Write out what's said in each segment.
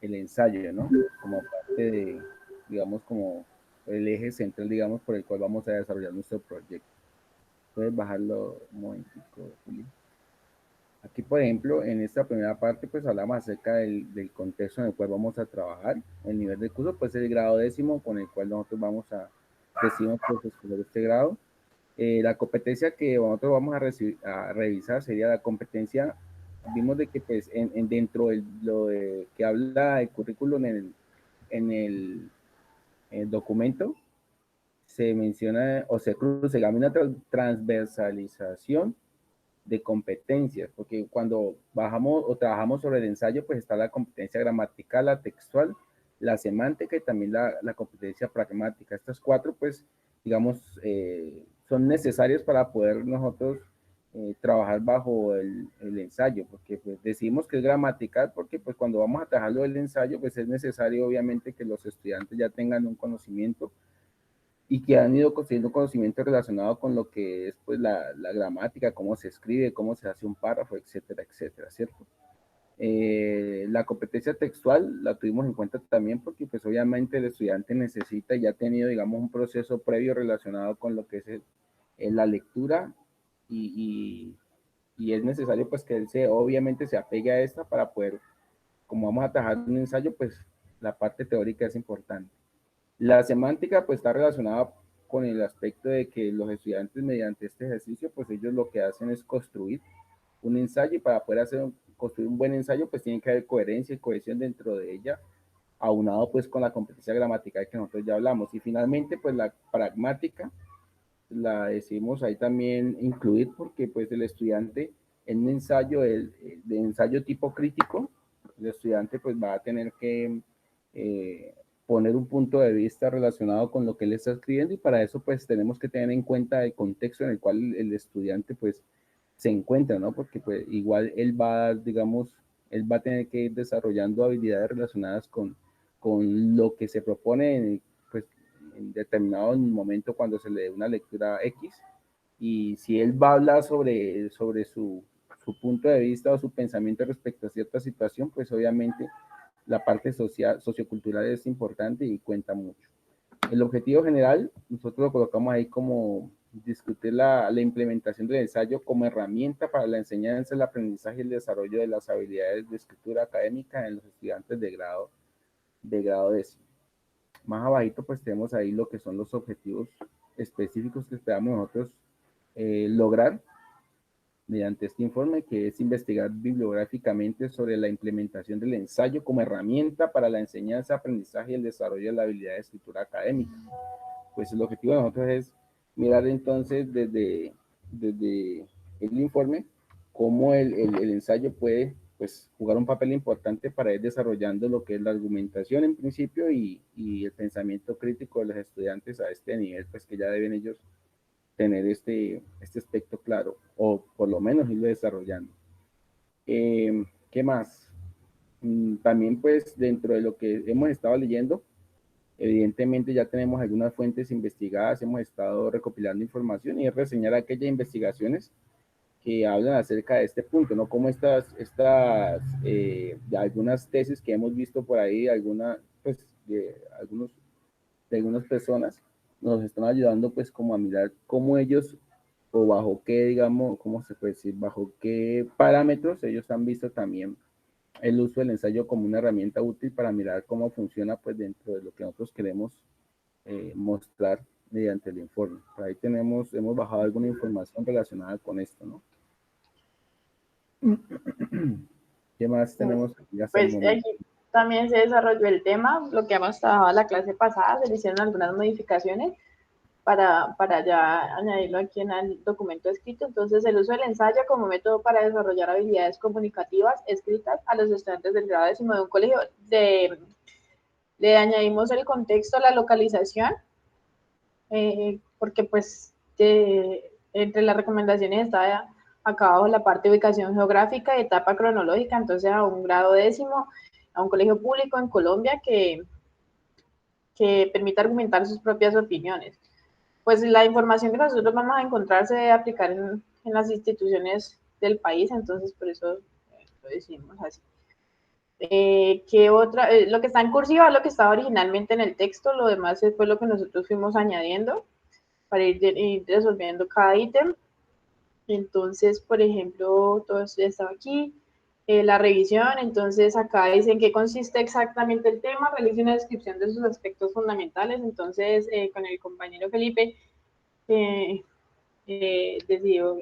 el ensayo, ¿no? Como parte de, digamos, como el eje central, digamos, por el cual vamos a desarrollar nuestro proyecto. Puedes bajarlo un momentico, Juli. Aquí, por ejemplo, en esta primera parte, pues hablamos acerca del contexto en el cual vamos a trabajar. El nivel de curso, pues el grado 10º con el cual nosotros vamos a recibir pues, escoger este grado. La competencia que nosotros vamos a revisar sería la competencia. Vimos de que pues dentro de lo de, que habla el currículum en el documento, se menciona o se cruza una transversalización de competencias, porque cuando bajamos o trabajamos sobre el ensayo, pues está la competencia gramatical, la textual, la semántica y también la competencia pragmática. Estas cuatro, pues, digamos, son necesarias para poder nosotros trabajar bajo el ensayo, porque pues, decimos que es gramatical, porque pues cuando vamos a trabajarlo del ensayo, pues es necesario obviamente que los estudiantes ya tengan un conocimiento y que han ido consiguiendo conocimiento relacionado con lo que es pues la gramática, cómo se escribe, cómo se hace un párrafo, etcétera, etcétera, ¿cierto? La competencia textual la tuvimos en cuenta también porque pues obviamente el estudiante necesita y ha tenido digamos un proceso previo relacionado con lo que es la lectura y, y es necesario pues que él obviamente se apegue a esta para poder, como vamos a trabajar un ensayo, pues la parte teórica es importante. La semántica pues está relacionada con el aspecto de que los estudiantes mediante este ejercicio pues ellos lo que hacen es construir un ensayo y para poder construir un buen ensayo pues tiene que haber coherencia y cohesión dentro de ella, aunado pues con la competencia gramatical que nosotros ya hablamos. Y finalmente pues la pragmática la decimos ahí también incluir porque pues el estudiante en un ensayo de ensayo tipo crítico, el estudiante pues va a tener que poner un punto de vista relacionado con lo que él está escribiendo y para eso pues tenemos que tener en cuenta el contexto en el cual el estudiante pues se encuentra, ¿no? Porque pues igual él va, digamos, él va a tener que ir desarrollando habilidades relacionadas con lo que se propone pues, en determinado momento cuando se le dé una lectura X. Y si él va a hablar sobre su punto de vista o su pensamiento respecto a cierta situación, pues obviamente la parte social, sociocultural es importante y cuenta mucho. El objetivo general, nosotros lo colocamos ahí como discutir la implementación del ensayo como herramienta para la enseñanza, el aprendizaje y el desarrollo de las habilidades de escritura académica en los estudiantes de grado décimo. Más abajito pues tenemos ahí lo que son los objetivos específicos que esperamos nosotros lograr mediante este informe, que es investigar bibliográficamente sobre la implementación del ensayo como herramienta para la enseñanza, aprendizaje y el desarrollo de la habilidad de escritura académica. Pues el objetivo de nosotros es mirar entonces desde el informe cómo el ensayo puede pues, jugar un papel importante para ir desarrollando lo que es la argumentación en principio y el pensamiento crítico de los estudiantes a este nivel, pues que ya deben ellos tener este aspecto claro, o por lo menos irlo desarrollando. ¿Qué más? También pues dentro de lo que hemos estado leyendo, evidentemente ya tenemos algunas fuentes investigadas, hemos estado recopilando información y es reseñar aquellas investigaciones que hablan acerca de este punto, ¿no? Como algunas tesis que hemos visto por ahí, pues, de algunas personas, nos están ayudando pues como a mirar cómo ellos o bajo qué, digamos, cómo se puede decir, bajo qué parámetros ellos han visto también el uso del ensayo como una herramienta útil para mirar cómo funciona pues dentro de lo que nosotros queremos mostrar mediante el informe. Por ahí hemos bajado alguna información relacionada con esto, ¿no? ¿Qué más tenemos aquí hasta el Pues momento? aquí también se desarrolló el tema, lo que hemos trabajado en la clase pasada, se le hicieron algunas modificaciones para ya añadirlo aquí en el documento escrito. Entonces, el uso del ensayo como método para desarrollar habilidades comunicativas escritas a los estudiantes del grado décimo de un colegio. Le añadimos el contexto, la localización, porque pues entre las recomendaciones está acá abajo la parte de ubicación geográfica y etapa cronológica, entonces a un grado décimo, a un colegio público en Colombia que permita argumentar sus propias opiniones. Pues la información que nosotros vamos a encontrar se debe aplicar en las instituciones del país, entonces por eso lo decimos así. ¿Qué otra? Lo que está en cursiva es lo que estaba originalmente en el texto, lo demás fue lo que nosotros fuimos añadiendo para ir resolviendo cada ítem. Entonces, por ejemplo, todo esto ya estaba aquí. La revisión, entonces acá dicen qué consiste exactamente el tema, realice una descripción de sus aspectos fundamentales. Entonces, con el compañero Felipe, eh, decidió,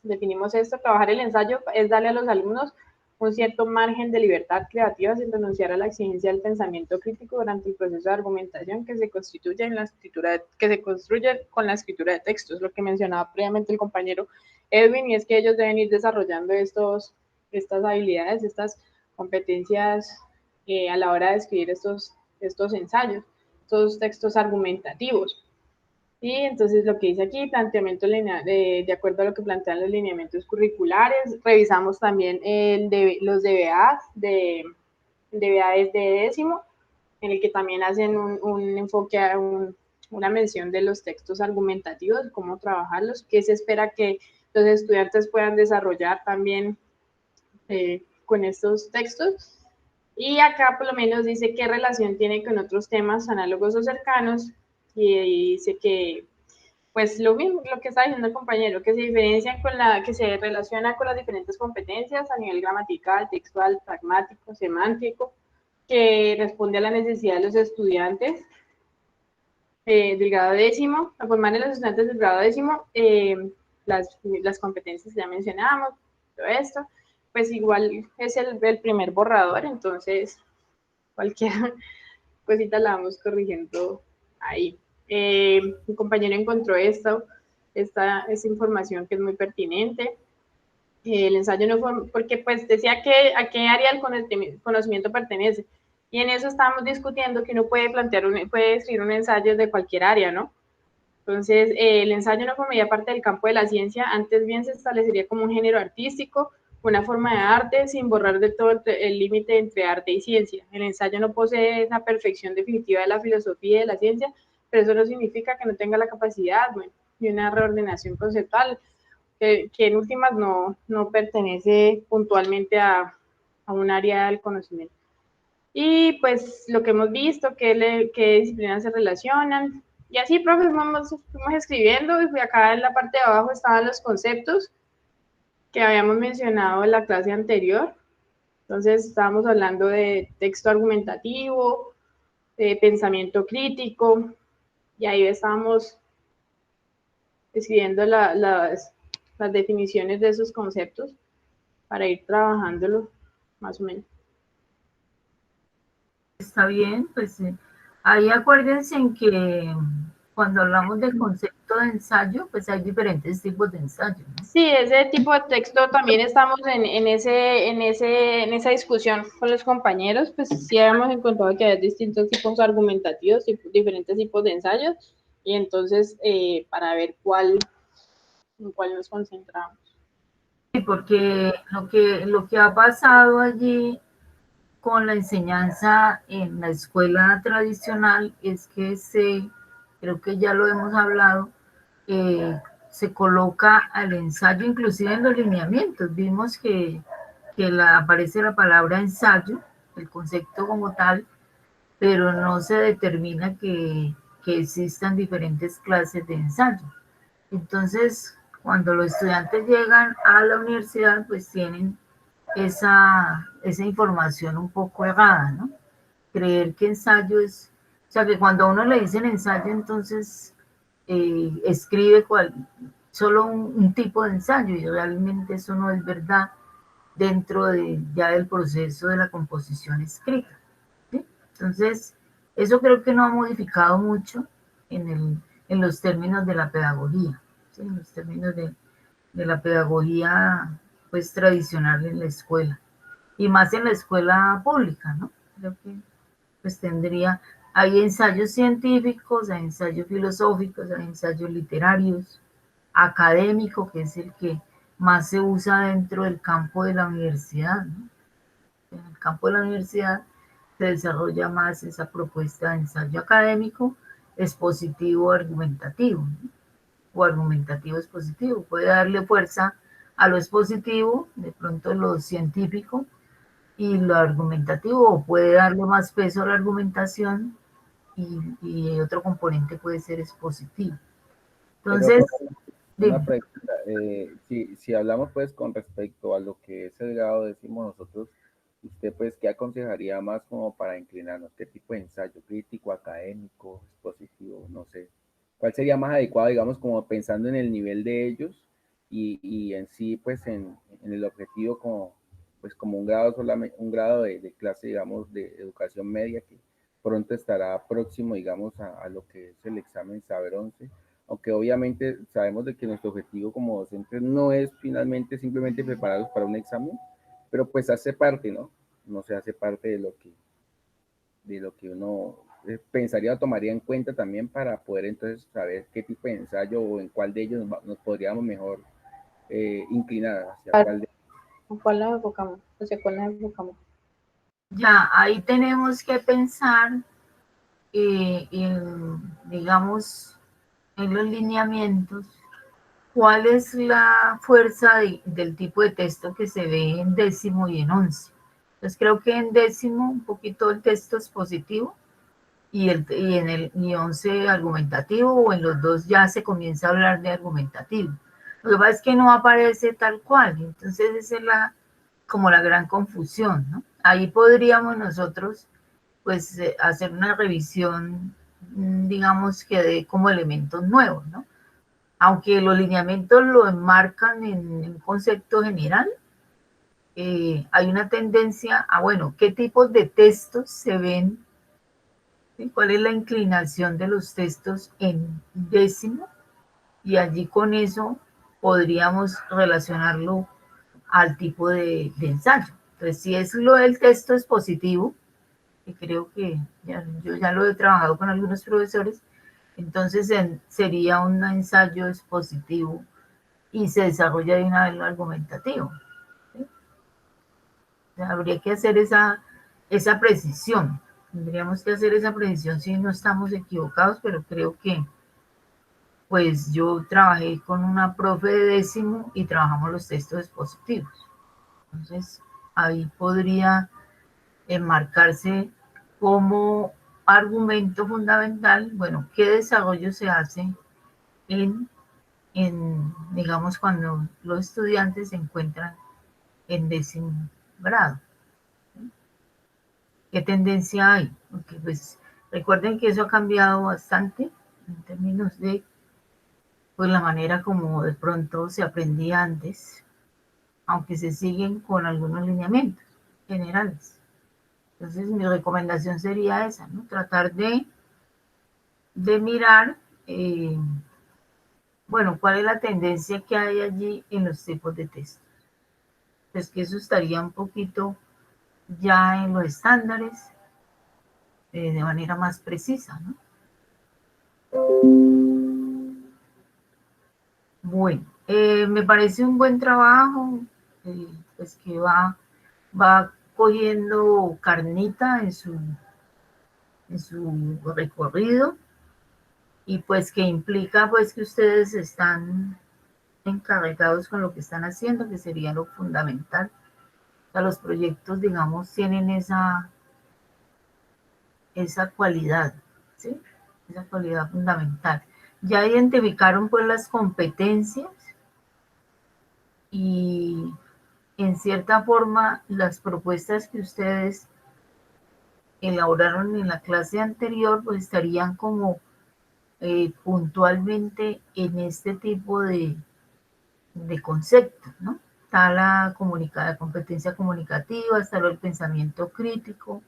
definimos esto, trabajar el ensayo es darle a los alumnos un cierto margen de libertad creativa sin renunciar a la exigencia del pensamiento crítico durante el proceso de argumentación que se constituye en la escritura, que se construye con la escritura de textos, lo que mencionaba previamente el compañero Edwin, y es que ellos deben ir desarrollando estas habilidades, estas competencias a la hora de escribir estos ensayos, estos textos argumentativos. Y entonces lo que dice aquí, planteamiento lineal, de acuerdo a lo que plantean los lineamientos curriculares, revisamos también los DBAs, DBAs de décimo, en el que también hacen un enfoque, una mención de los textos argumentativos, cómo trabajarlos, qué se espera que los estudiantes puedan desarrollar también con estos textos. Y acá por lo menos dice qué relación tiene con otros temas análogos o cercanos, y dice que pues lo mismo, lo que está diciendo el compañero, que se diferencian que se relaciona con las diferentes competencias a nivel gramatical, textual, pragmático, semántico, que responde a la necesidad de los estudiantes del grado décimo, a formar a los estudiantes del grado décimo las competencias que ya mencionábamos, todo esto, pues igual es el primer borrador, entonces cualquier cosita la vamos corrigiendo ahí. Mi compañero encontró esta información que es muy pertinente. El ensayo no fue, porque pues decía que a qué área el conocimiento pertenece. Y en eso estábamos discutiendo que uno puede puede escribir un ensayo de cualquier área, ¿no? Entonces, el ensayo no formaría parte del campo de la ciencia, antes bien se establecería como un género artístico, una forma de arte, sin borrar de todo el límite entre arte y ciencia. El ensayo no posee esa perfección definitiva de la filosofía y de la ciencia, pero eso no significa que no tenga la capacidad, bueno, de una reordenación conceptual, que en últimas no pertenece puntualmente a un área del conocimiento. Y pues lo que hemos visto, qué disciplinas se relacionan. Y así, profe, fuimos escribiendo y acá en la parte de abajo estaban los conceptos que habíamos mencionado en la clase anterior. Entonces estábamos hablando de texto argumentativo, de pensamiento crítico, y ahí estábamos escribiendo las definiciones de esos conceptos para ir trabajándolo más o menos. Está bien, pues ahí acuérdense en que cuando hablamos del concepto de ensayo, pues hay diferentes tipos de ensayo, ¿no? Sí, ese tipo de texto también estamos en esa discusión con los compañeros, pues sí hemos encontrado que hay distintos tipos argumentativos, diferentes tipos de ensayos, y entonces para ver en cuál nos concentramos. Sí, porque lo que ha pasado allí con la enseñanza en la escuela tradicional es que creo que ya lo hemos hablado, se coloca al ensayo inclusive en los lineamientos. Vimos que aparece la palabra ensayo, el concepto como tal, pero no se determina que existan diferentes clases de ensayo. Entonces, cuando los estudiantes llegan a la universidad, pues tienen esa información un poco errada, ¿no? Creer que ensayo o sea, que cuando a uno le dicen ensayo, entonces escribe solo un tipo de ensayo, y realmente eso no es verdad dentro ya del proceso de la composición escrita, ¿sí? Entonces, eso creo que no ha modificado mucho en los términos de la pedagogía, ¿sí? En los términos de la pedagogía pues tradicional en la escuela, y más en la escuela pública, ¿no? Creo que pues hay ensayos científicos, hay ensayos filosóficos, hay ensayos literarios, académico, que es el que más se usa dentro del campo de la universidad, ¿no? En el campo de la universidad se desarrolla más esa propuesta de ensayo académico, expositivo, argumentativo, ¿no? O argumentativo expositivo. Puede darle fuerza a lo expositivo, de pronto lo científico, y lo argumentativo puede darle más peso a la argumentación y otro componente puede ser expositivo. Pero Entonces, una pregunta, si hablamos pues con respecto a lo que es el grado décimo, nosotros, usted pues, ¿qué aconsejaría más como para inclinarnos? ¿Qué tipo de ensayo? ¿Crítico, académico, expositivo? No sé. ¿Cuál sería más adecuado, digamos, como pensando en el nivel de ellos y en sí, pues, en el objetivo como, pues, como un grado solamente, un grado de clase, digamos, de educación media que pronto estará próximo, digamos, a lo que es el examen Saber 11, aunque obviamente sabemos de que nuestro objetivo como docentes no es finalmente simplemente prepararlos para un examen, pero pues hace parte, ¿no? No se hace parte de lo que uno pensaría o tomaría en cuenta también para poder entonces saber qué tipo de ensayo o en cuál de ellos nos podríamos mejor inclinar hacia cuál de ¿Cuál nos enfocamos? ¿Hacia cuál nos enfocamos? ya ahí tenemos que pensar, digamos, en los lineamientos, cuál es la fuerza del tipo de texto que se ve en décimo y en 11. Entonces creo que en décimo un poquito el texto es positivo y en el y 11 argumentativo, o en los dos ya se comienza a hablar de argumentativo. Lo que pasa es que no aparece tal cual, entonces esa es como la gran confusión, ¿no? Ahí podríamos nosotros pues hacer una revisión, digamos que de como elementos nuevos, ¿no? Aunque los lineamientos lo enmarcan en un concepto general, hay una tendencia a, bueno, qué tipos de textos se ven, ¿sí? ¿Cuál es la inclinación de los textos en décimo? Y allí con eso podríamos relacionarlo al tipo de ensayo. Entonces, si es lo del texto expositivo, que creo que yo ya lo he trabajado con algunos profesores, entonces sería un ensayo expositivo y se desarrolla de una vez lo argumentativo. ¿Sí? O sea, habría que hacer esa precisión. Tendríamos que hacer esa precisión si no estamos equivocados, pero creo que pues yo trabajé con una profe de décimo y trabajamos los textos expositivos. Entonces, ahí podría enmarcarse como argumento fundamental, bueno, qué desarrollo se hace digamos, cuando los estudiantes se encuentran en décimo grado. ¿Qué tendencia hay? Porque pues recuerden que eso ha cambiado bastante en términos de pues la manera como de pronto se aprendía antes, aunque se siguen con algunos lineamientos generales. Entonces mi recomendación sería esa, ¿no? Tratar de mirar, bueno, cuál es la tendencia que hay allí en los tipos de texto. Pues que eso estaría un poquito ya en los estándares de manera más precisa, ¿no? Bueno, me parece un buen trabajo, pues que va cogiendo carnita en su recorrido y pues que implica pues que ustedes están encarregados con lo que están haciendo, que sería lo fundamental. O sea, los proyectos, digamos, tienen esa cualidad, ¿sí? Esa cualidad fundamental. Ya identificaron pues las competencias y en cierta forma las propuestas que ustedes elaboraron en la clase anterior pues estarían como puntualmente en este tipo de conceptos, ¿no? Está la competencia comunicativa, está el pensamiento crítico,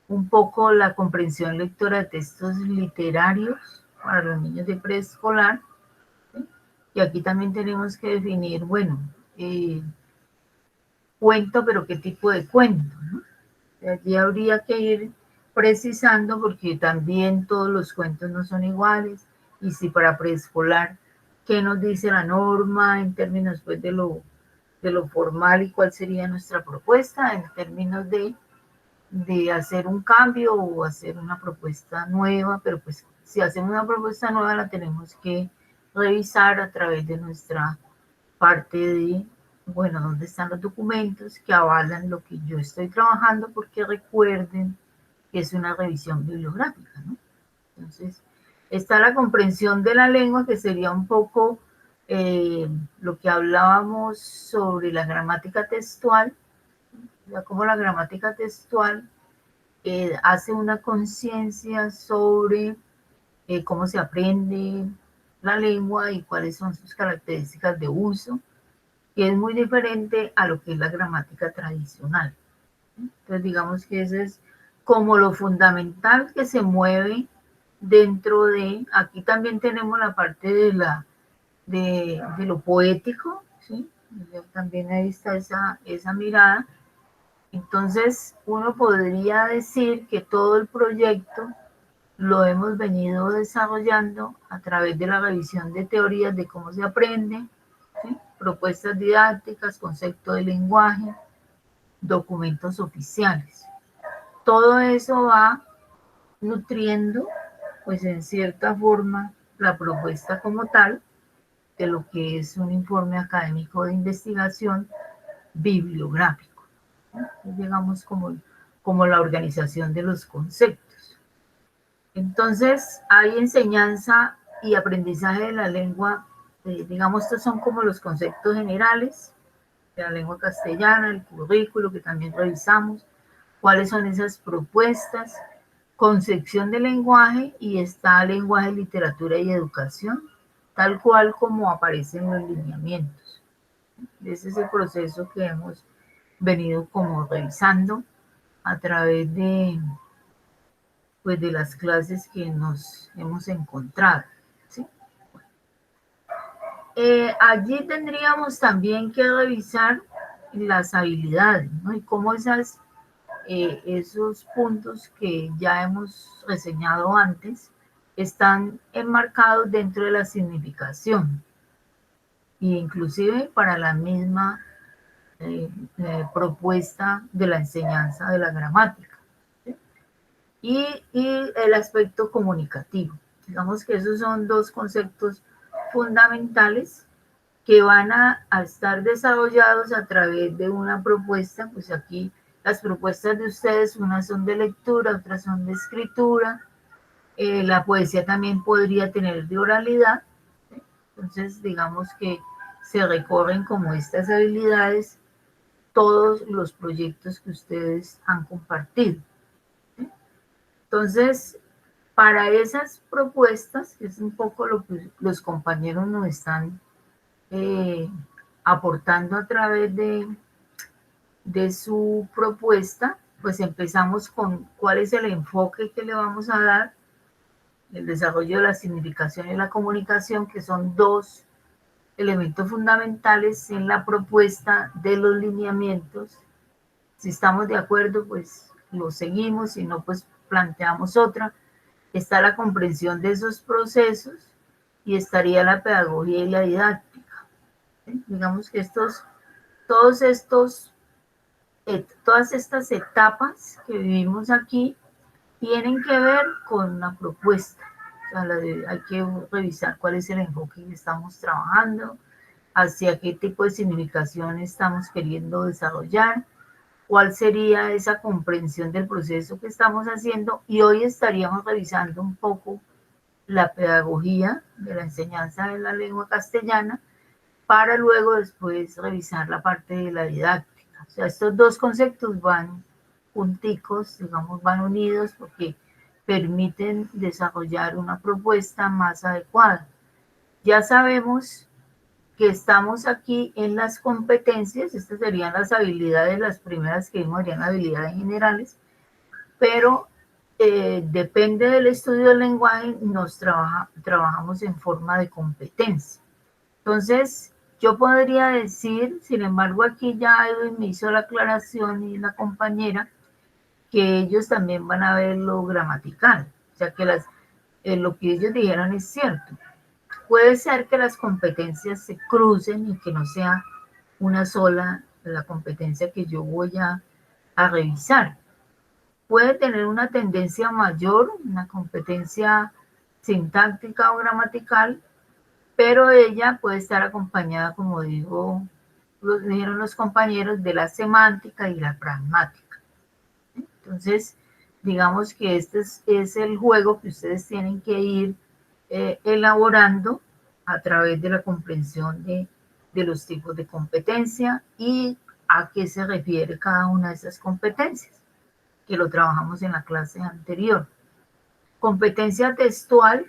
un poco la comprensión lectora de textos literarios para los niños de preescolar, ¿sí? Y aquí también tenemos que definir, bueno, cuento, pero qué tipo de cuento, ¿no? Allí habría que ir precisando porque también todos los cuentos no son iguales y si para preescolar, ¿qué nos dice la norma en términos pues de lo formal y cuál sería nuestra propuesta en términos de hacer un cambio o hacer una propuesta nueva? Pero pues si hacemos una propuesta nueva la tenemos que revisar a través de nuestra parte bueno, ¿dónde están los documentos que avalan lo que yo estoy trabajando? Porque recuerden que es una revisión bibliográfica, ¿no? Entonces, está la comprensión de la lengua, que sería un poco lo que hablábamos sobre la gramática textual, ya como la gramática textual hace una conciencia sobre cómo se aprende la lengua y cuáles son sus características de uso, que es muy diferente a lo que es la gramática tradicional. Entonces, digamos que eso es como lo fundamental que se mueve dentro de, aquí también tenemos la parte de lo poético, ¿sí? También ahí está esa mirada. Entonces, uno podría decir que todo el proyecto lo hemos venido desarrollando a través de la revisión de teorías de cómo se aprende, ¿sí? Propuestas didácticas, concepto de lenguaje, documentos oficiales. Todo eso va nutriendo, pues en cierta forma, la propuesta como tal de lo que es un informe académico de investigación bibliográfico, ¿no? Digamos como la organización de los conceptos. Entonces, hay enseñanza y aprendizaje de la lengua, digamos, estos son como los conceptos generales de la lengua castellana, el currículo que también revisamos, cuáles son esas propuestas, concepción del lenguaje, y está lenguaje, literatura y educación, tal cual como aparecen los lineamientos. Ese es el proceso que hemos venido como revisando a través pues, de las clases que nos hemos encontrado, ¿sí? Allí tendríamos también que revisar las habilidades, ¿no? Y cómo esos puntos que ya hemos reseñado antes están enmarcados dentro de la significación e inclusive para la misma propuesta de la enseñanza de la gramática, ¿sí? Y el aspecto comunicativo. Digamos que esos son dos conceptos fundamentales que van a estar desarrollados a través de una propuesta. Pues aquí las propuestas de ustedes, unas son de lectura, otras son de escritura, la poesía también podría tener de oralidad, ¿sí? Entonces digamos que se recorren como estas habilidades todos los proyectos que ustedes han compartido, ¿sí? Entonces, para esas propuestas, que es un poco lo que los compañeros nos están aportando a través de su propuesta, pues empezamos con cuál es el enfoque que le vamos a dar, el desarrollo de la significación y la comunicación, que son dos elementos fundamentales en la propuesta de los lineamientos. Si estamos de acuerdo, pues lo seguimos, si no, pues planteamos otra. Está la comprensión de esos procesos y estaría la pedagogía y la didáctica, ¿sí? Digamos que todas estas etapas que vivimos aquí tienen que ver con la propuesta. O sea, hay que revisar cuál es el enfoque que estamos trabajando, hacia qué tipo de significación estamos queriendo desarrollar, cuál sería esa comprensión del proceso que estamos haciendo, y hoy estaríamos revisando un poco la pedagogía de la enseñanza de la lengua castellana para luego después revisar la parte de la didáctica. O sea, estos dos conceptos van junticos, digamos, van unidos porque permiten desarrollar una propuesta más adecuada. Ya sabemos que estamos aquí en las competencias, estas serían las habilidades, las primeras que vimos serían habilidades generales, pero depende del estudio del lenguaje, trabajamos en forma de competencia. Entonces, yo podría decir, sin embargo, aquí ya Edwin me hizo la aclaración y la compañera, que ellos también van a ver lo gramatical, o sea que lo que ellos dijeron es cierto. Puede ser que las competencias se crucen y que no sea una sola la competencia que yo voy a revisar. Puede tener una tendencia mayor, una competencia sintáctica o gramatical, pero ella puede estar acompañada, como dijo dijeron los compañeros, de la semántica y la pragmática. Entonces, digamos que este es el juego que ustedes tienen que ir elaborando a través de la comprensión de los tipos de competencia y a qué se refiere cada una de esas competencias, que lo trabajamos en la clase anterior. Competencia textual,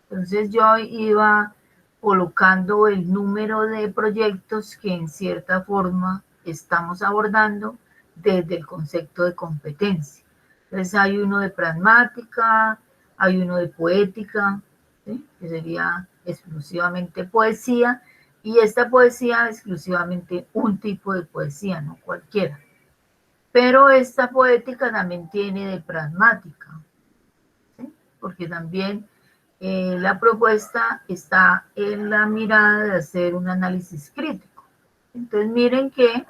entonces yo iba colocando el número de proyectos que en cierta forma estamos abordando desde el concepto de competencia. Entonces hay uno de pragmática, hay uno de poética, ¿sí? Que sería exclusivamente poesía, y esta poesía exclusivamente un tipo de poesía, no cualquiera. Pero esta poética también tiene de pragmática, ¿sí? Porque también la propuesta está en la mirada de hacer un análisis crítico. Entonces miren que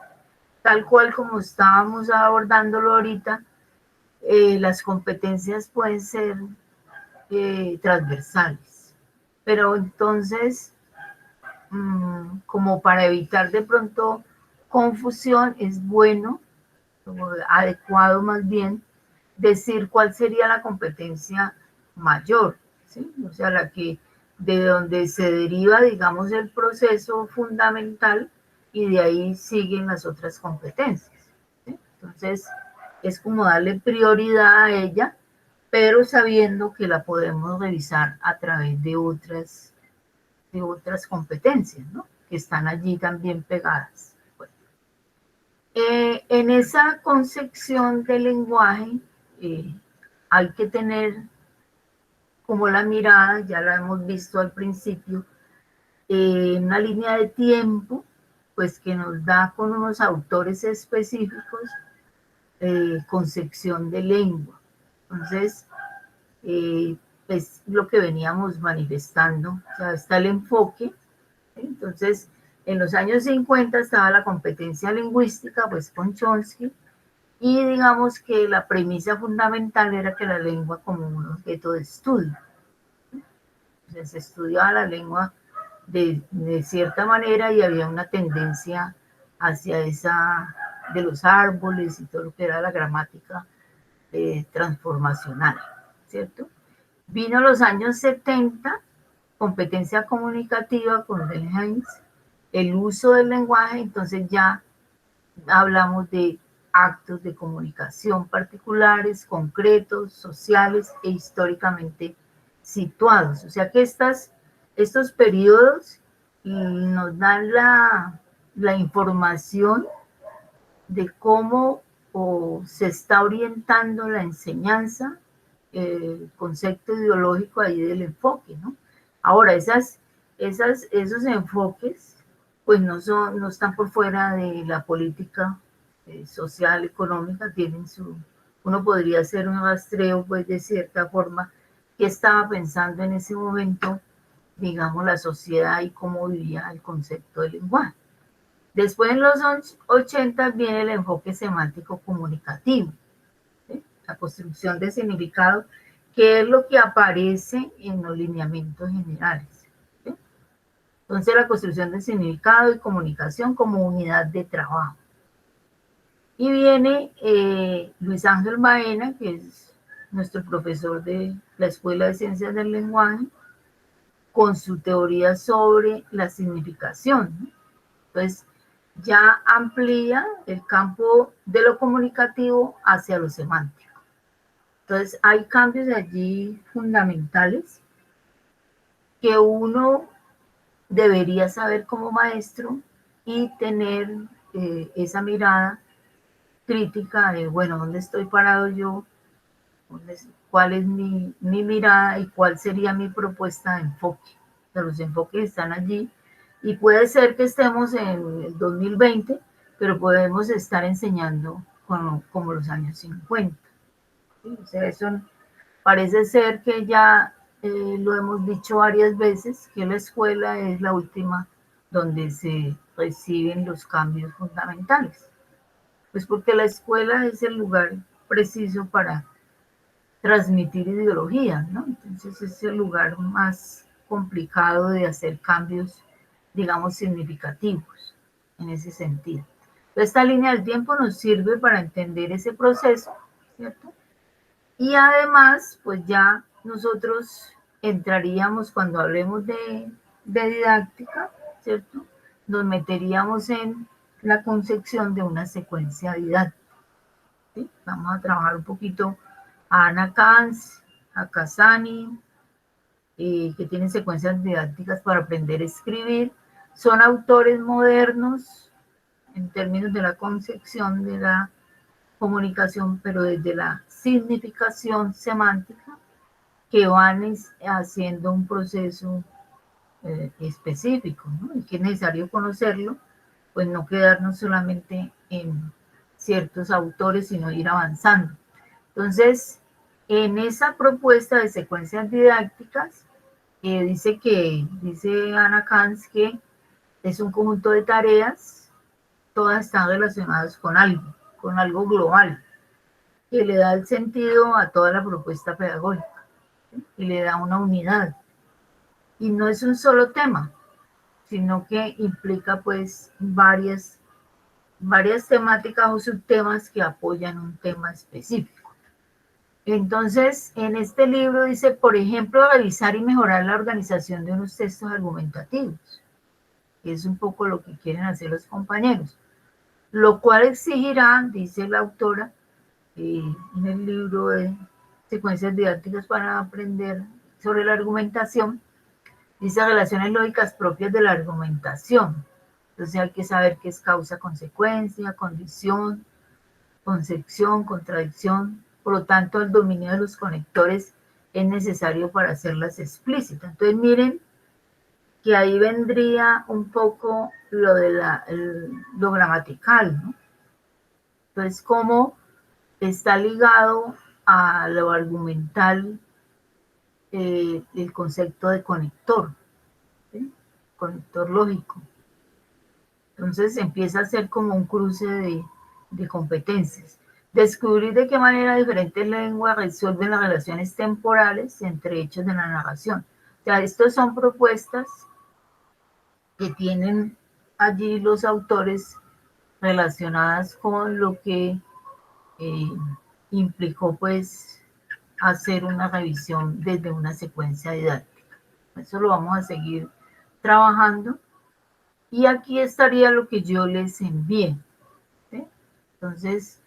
tal cual como estábamos abordándolo ahorita, las competencias pueden ser transversales. Pero entonces, como para evitar de pronto confusión, es bueno, como adecuado más bien, decir cuál sería la competencia mayor, ¿sí? O sea, la que de donde se deriva, digamos, el proceso fundamental y de ahí siguen las otras competencias, ¿sí? Entonces, es como darle prioridad a ella, pero sabiendo que la podemos revisar a través de otras competencias, ¿no? Que están allí también pegadas. Bueno, en esa concepción del lenguaje hay que tener como la mirada, ya la hemos visto al principio, una línea de tiempo, pues que nos da con unos autores específicos concepción de lengua. Entonces, es lo que veníamos manifestando, o sea, está el enfoque. Entonces, en los años 50 estaba la competencia lingüística, pues con Chomsky, y digamos que la premisa fundamental era que la lengua como un objeto de estudio. Entonces, se estudiaba la lengua de cierta manera y había una tendencia hacia esa de los árboles y todo lo que era la gramática transformacional, ¿cierto? Vino los años 70, competencia comunicativa con Delhaize, el uso del lenguaje, entonces ya hablamos de actos de comunicación particulares, concretos, sociales e históricamente situados. O sea que estos periodos nos dan la información de cómo se está orientando la enseñanza, el concepto ideológico ahí del enfoque, ¿no? Ahora, esos enfoques pues no están por fuera de la política social, económica, uno podría hacer un rastreo pues de cierta forma que estaba pensando en ese momento, digamos, la sociedad y cómo vivía el concepto del lenguaje. Después en los 80 viene el enfoque semántico comunicativo, ¿sí? La construcción de significado, que es lo que aparece en los lineamientos generales, ¿sí? Entonces la construcción de significado y comunicación como unidad de trabajo. Y viene Luis Ángel Baena, que es nuestro profesor de la Escuela de Ciencias del Lenguaje, con su teoría sobre la significación, ¿no? Entonces, ya amplía el campo de lo comunicativo hacia lo semántico. Entonces, hay cambios allí fundamentales que uno debería saber como maestro y tener esa mirada crítica de, bueno, ¿dónde estoy parado yo? ¿Cuál es mi mirada y cuál sería mi propuesta de enfoque? O sea, los enfoques están allí y puede ser que estemos en el 2020, pero podemos estar enseñando como los años 50. ¿Sí? O sea, eso parece ser que ya lo hemos dicho varias veces, que la escuela es la última donde se reciben los cambios fundamentales. Pues porque la escuela es el lugar preciso para transmitir ideología, ¿no? Entonces es el lugar más complicado de hacer cambios, digamos, significativos. en ese sentido. Esta línea del tiempo nos sirve para entender ese proceso, ¿cierto? Y además, pues ya nosotros entraríamos cuando hablemos de didáctica, ¿cierto? Nos meteríamos en la concepción de una secuencia didáctica. ¿Sí? Vamos a trabajar un poquito a Ana Kans, a Casani, que tienen secuencias didácticas para aprender a escribir. Son autores modernos en términos de la concepción de la comunicación, pero desde la significación semántica, que van haciendo un proceso específico, ¿no? Y que es necesario conocerlo, pues no quedarnos solamente en ciertos autores, sino ir avanzando. Entonces, en esa propuesta de secuencias didácticas, dice Ana Kans que es un conjunto de tareas, todas están relacionadas con algo global, que le da el sentido a toda la propuesta pedagógica, ¿sí? Y le da una unidad. Y no es un solo tema, sino que implica pues varias temáticas o subtemas que apoyan un tema específico. Entonces, en este libro dice, por ejemplo, revisar y mejorar la organización de unos textos argumentativos, que es un poco lo que quieren hacer los compañeros, lo cual exigirá, dice la autora, en el libro de secuencias didácticas para aprender sobre la argumentación, dice relaciones lógicas propias de la argumentación. Entonces hay que saber qué es causa, consecuencia, condición, concepción, contradicción. Por lo tanto, el dominio de los conectores es necesario para hacerlas explícitas. Entonces miren que ahí vendría un poco lo de lo gramatical, ¿no? Entonces, cómo está ligado a lo argumental el concepto de conector, ¿sí? Conector lógico. Entonces empieza a ser como un cruce de competencias. Descubrir de qué manera diferentes lenguas resuelven las relaciones temporales entre hechos de la narración. O sea, estas son propuestas que tienen allí los autores relacionadas con lo que implicó pues hacer una revisión desde una secuencia didáctica. Eso lo vamos a seguir trabajando. Y aquí estaría lo que yo les envié, ¿sí? Entonces,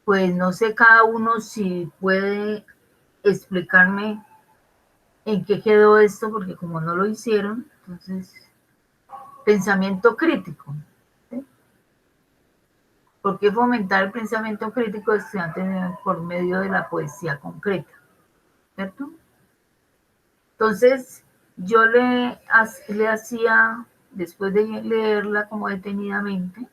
pues no sé cada uno si puede explicarme en qué quedó esto, porque como no lo hicieron, entonces, pensamiento crítico, ¿sí? ¿Por qué fomentar el pensamiento crítico de estudiantes por medio de la poesía concreta? ¿Cierto? Entonces, yo le hacía, después de leerla como detenidamente,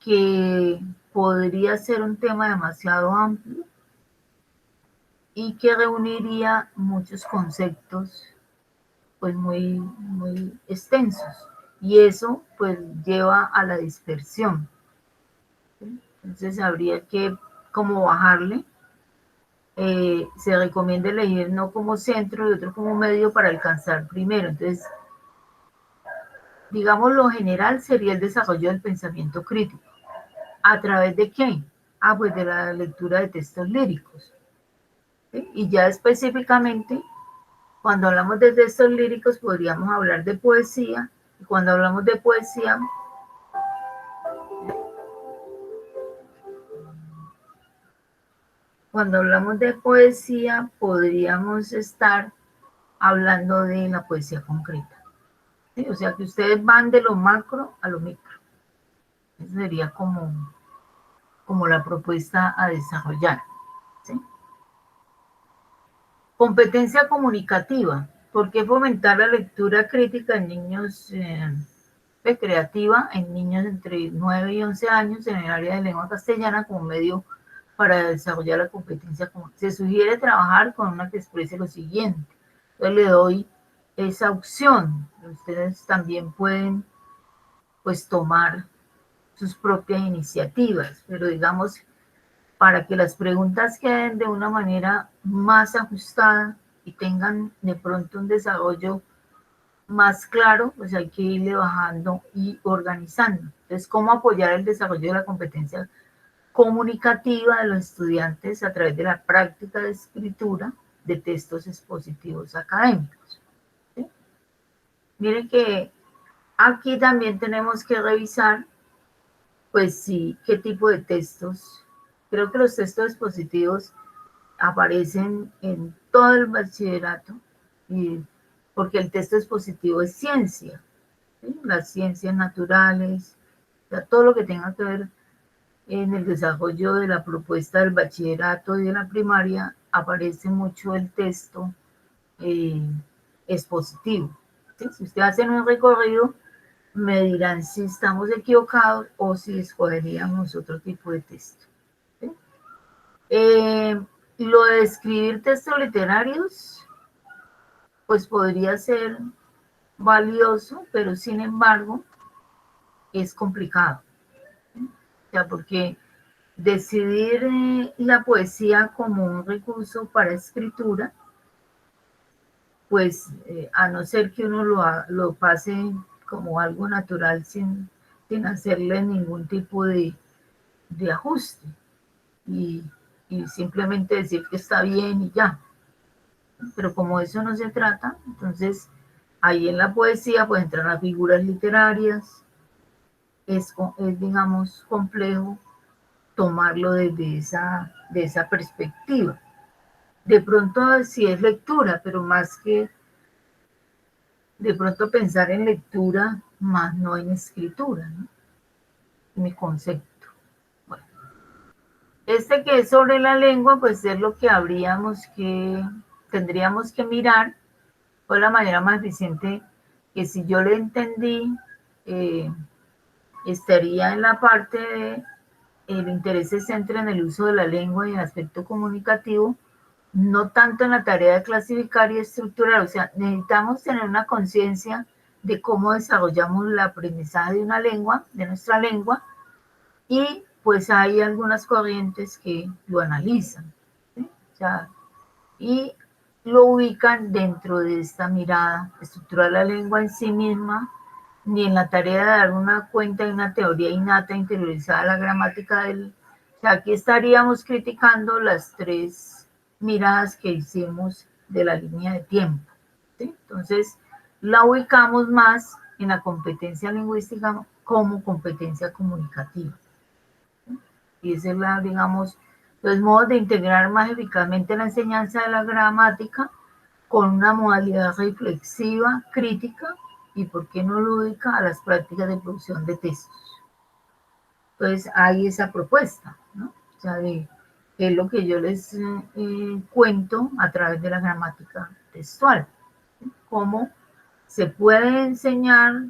que podría ser un tema demasiado amplio y que reuniría muchos conceptos pues muy, muy extensos. Y eso pues lleva a la dispersión, ¿sí? Entonces habría que como bajarle. Se recomienda elegir no como centro y otro como medio para alcanzar primero. Entonces, digamos, lo general sería el desarrollo del pensamiento crítico. ¿A través de qué? Pues de la lectura de textos líricos, ¿sí? Y ya específicamente, cuando hablamos de textos líricos, podríamos hablar de poesía. Y cuando hablamos de poesía, podríamos estar hablando de la poesía concreta, ¿sí? O sea que ustedes van de lo macro a lo micro. Esa sería como la propuesta a desarrollar, ¿sí? Competencia comunicativa. ¿Por qué fomentar la lectura crítica en niños, creativa, en niños entre 9 y 11 años en el área de lengua castellana como medio para desarrollar la competencia? Se sugiere trabajar con una que exprese lo siguiente. Entonces le doy esa opción. Ustedes también pueden pues tomar sus propias iniciativas, pero digamos, para que las preguntas queden de una manera más ajustada y tengan de pronto un desarrollo más claro, pues hay que irle bajando y organizando. Entonces, ¿cómo apoyar el desarrollo de la competencia comunicativa de los estudiantes a través de la práctica de escritura de textos expositivos académicos? ¿Sí? Miren que aquí también tenemos que revisar, pues sí, qué tipo de textos. Creo que los textos expositivos aparecen en todo el bachillerato, y porque el texto expositivo es ciencia, ¿sí? Las ciencias naturales, o sea, todo lo que tenga que ver en el desarrollo de la propuesta del bachillerato y de la primaria, aparece mucho el texto eh, expositivo. ¿Sí? Si ustedes hacen un recorrido, me dirán si estamos equivocados o si escogeríamos otro tipo de texto. ¿Sí? Lo de escribir textos literarios, pues podría ser valioso, pero sin embargo es complicado. ¿Sí? O sea, porque decidir la poesía como un recurso para escritura, pues a no ser que uno lo pase como algo natural sin hacerle ningún tipo de ajuste y, y simplemente decir que está bien y ya. Pero como eso no se trata, entonces ahí en la poesía pues entran las figuras literarias, es digamos complejo tomarlo desde de esa perspectiva. De pronto sí es lectura, pero más que de pronto pensar en lectura, más no en escritura, ¿no? Mi concepto. Bueno, este que es sobre la lengua, pues es lo que tendríamos que mirar por la manera más eficiente, que si yo le entendí, eh, estaría en la parte de el interés se centra en el uso de la lengua y el aspecto comunicativo, no tanto en la tarea de clasificar y estructurar. O sea, necesitamos tener una conciencia de cómo desarrollamos el aprendizaje de una lengua, de nuestra lengua, y pues hay algunas corrientes que lo analizan, ¿sí? O sea, y lo ubican dentro de esta mirada estructural de la lengua en sí misma, ni en la tarea de dar una cuenta de una teoría innata interiorizada de la gramática del... O sea, aquí estaríamos criticando las tres miradas que hicimos de la línea de tiempo, ¿sí? Entonces, la ubicamos más en la competencia lingüística como competencia comunicativa. Y esa es la, digamos, los modos de integrar más eficazmente la enseñanza de la gramática con una modalidad reflexiva, crítica y, por qué no lúdica, a las prácticas de producción de textos. Entonces, hay esa propuesta, ¿no? O sea, es lo que yo les cuento a través de la gramática textual. ¿Sí? Cómo se puede enseñar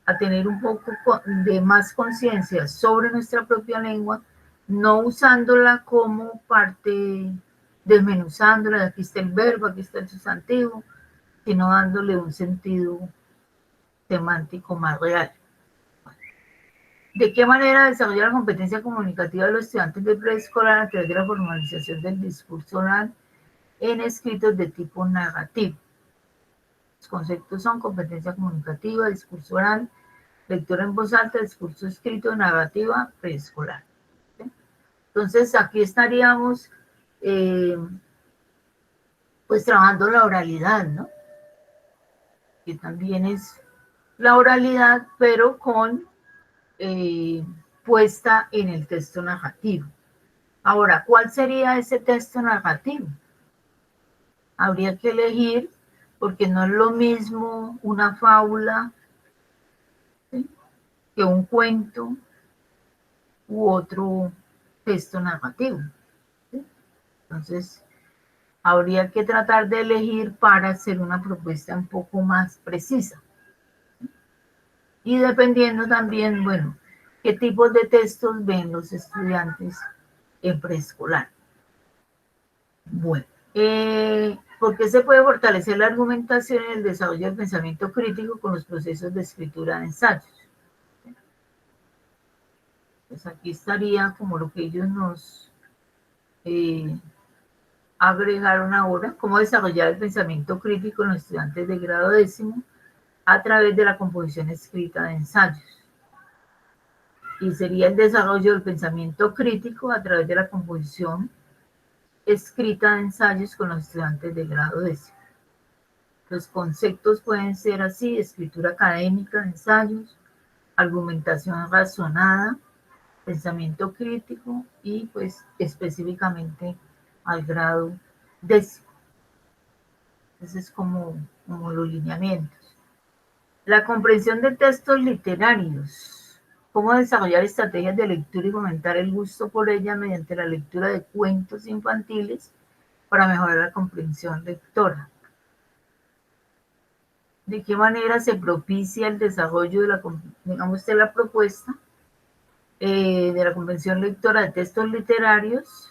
a tener un poco de más conciencia sobre nuestra propia lengua, no usándola como parte, desmenuzándola, aquí está el verbo, aquí está el sustantivo, sino dándole un sentido semántico más real. ¿De qué manera desarrollar la competencia comunicativa de los estudiantes de preescolar a través de la formalización del discurso oral en escritos de tipo narrativo? Los conceptos son competencia comunicativa, discurso oral, lectura en voz alta, discurso escrito, narrativa preescolar. ¿Sí? Entonces aquí estaríamos pues trabajando la oralidad, ¿no? Que también es la oralidad, pero con puesta en el texto narrativo. Ahora, ¿cuál sería ese texto narrativo? Habría que elegir, porque no es lo mismo una fábula, ¿sí?, que un cuento u otro texto narrativo, ¿sí? Entonces, habría que tratar de elegir para hacer una propuesta un poco más precisa. Y dependiendo también, bueno, qué tipos de textos ven los estudiantes en preescolar. Bueno, ¿por qué se puede fortalecer la argumentación en el desarrollo del pensamiento crítico con los procesos de escritura de ensayos? Pues aquí estaría como lo que ellos nos agregaron ahora, cómo desarrollar el pensamiento crítico en los estudiantes de grado 10º a través de la composición escrita de ensayos. Y sería el desarrollo del pensamiento crítico a través de la composición escrita de ensayos con los estudiantes de grado décimo. Los conceptos pueden ser así: escritura académica de ensayos, argumentación razonada, pensamiento crítico y pues específicamente al grado décimo. Ese es como los lineamientos. La comprensión de textos literarios. Cómo desarrollar estrategias de lectura y fomentar el gusto por ella mediante la lectura de cuentos infantiles para mejorar la comprensión lectora. ¿De qué manera se propicia el desarrollo de la propuesta de la comprensión lectora de textos literarios?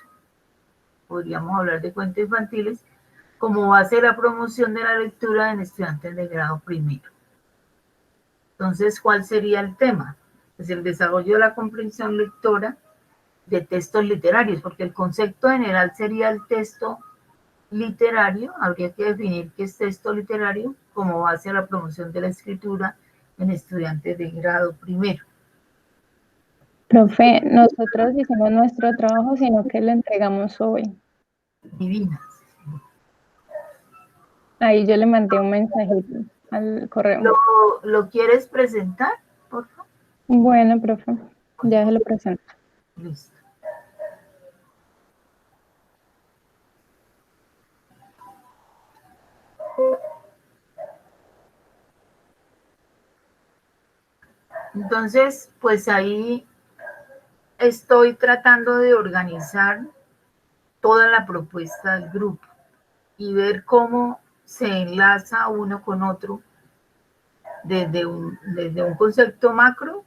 Podríamos hablar de cuentos infantiles como base de la promoción de la lectura en estudiantes de grado primero. Entonces, ¿cuál sería el tema? Pues el desarrollo de la comprensión lectora de textos literarios, porque el concepto general sería el texto literario. Habría que definir qué es texto literario como base a la promoción de la escritura en estudiantes de grado primero. Profe, nosotros hicimos nuestro trabajo, sino que lo entregamos hoy. Divinas. Ahí yo le mandé un mensajito al correo. ¿Lo quieres presentar, por favor? Bueno, profe, ya se lo presento. Listo. Entonces, pues ahí estoy tratando de organizar toda la propuesta del grupo y ver cómo se enlaza uno con otro desde un concepto macro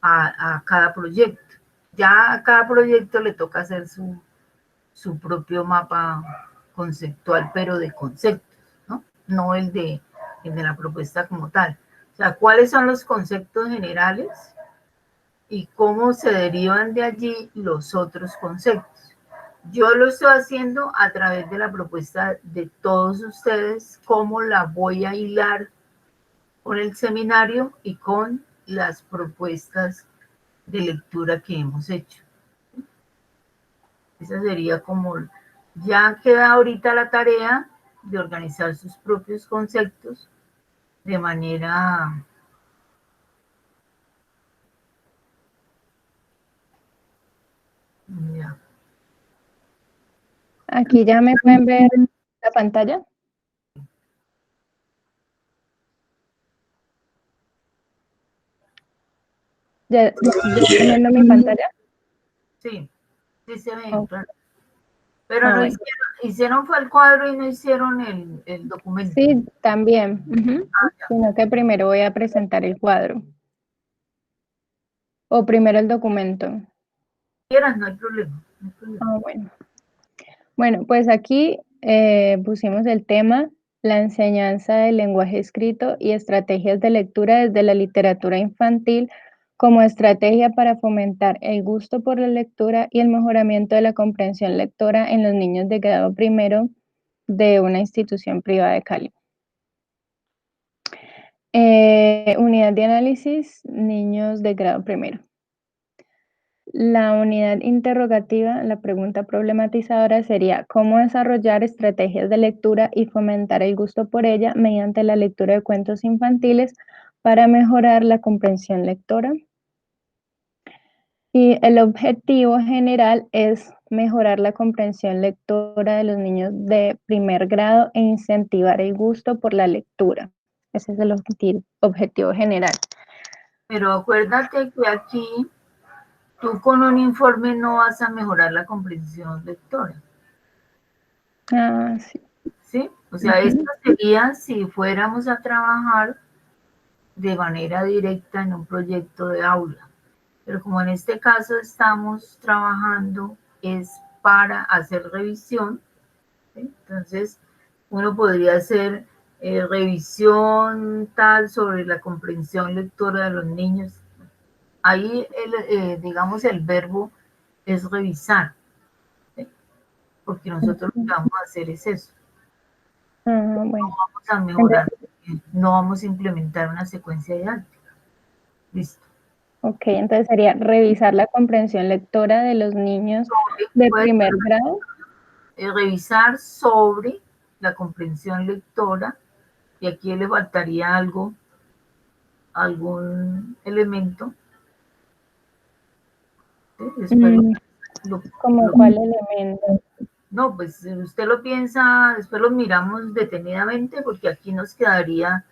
a cada proyecto. Ya a cada proyecto le toca hacer su propio mapa conceptual, pero de conceptos, ¿no? No el de la propuesta como tal. O sea, ¿cuáles son los conceptos generales y cómo se derivan de allí los otros conceptos? Yo lo estoy haciendo a través de la propuesta de todos ustedes, cómo la voy a hilar con el seminario y con las propuestas de lectura que hemos hecho. Esa sería como, ya queda ahorita la tarea de organizar sus propios conceptos de manera ya. Aquí ya me pueden ver la pantalla. ¿Ya están viendo mi pantalla? Sí, sí se ve, Oh. claro. Pero no Bueno. hicieron fue el cuadro y no hicieron el documento. Sí, también. Sino que primero voy a presentar el cuadro. O primero el documento. Quieras, no hay problema. No hay problema. Ah, bueno. Bueno, pues aquí pusimos el tema, la enseñanza del lenguaje escrito y estrategias de lectura desde la literatura infantil como estrategia para fomentar el gusto por la lectura y el mejoramiento de la comprensión lectora en los niños de grado primero de una institución privada de Cali. Unidad de análisis, niños de grado primero. La unidad interrogativa, la pregunta problematizadora sería ¿cómo desarrollar estrategias de lectura y fomentar el gusto por ella mediante la lectura de cuentos infantiles para mejorar la comprensión lectora? Y el objetivo general es mejorar la comprensión lectora de los niños de primer grado e incentivar el gusto por la lectura. Ese es el objetivo general. Pero acuérdate que aquí tú con un informe no vas a mejorar la comprensión lectora. Ah, sí. ¿Sí? O sea, esto sería si fuéramos a trabajar de manera directa en un proyecto de aula. Pero como en este caso estamos trabajando es para hacer revisión, ¿sí? Entonces uno podría hacer revisión tal sobre la comprensión lectora de los niños. Ahí, digamos, el verbo es revisar, ¿sí? Porque nosotros lo que vamos a hacer es eso. Bueno. No vamos a mejorar no vamos a implementar una secuencia didáctica. Listo. Ok, entonces sería revisar la comprensión lectora de los niños de primer grado. Revisar sobre la comprensión lectora, y aquí le faltaría algo, algún elemento. ¿Cómo cuál elemento? No, pues si usted lo piensa, después lo miramos detenidamente porque aquí nos quedaría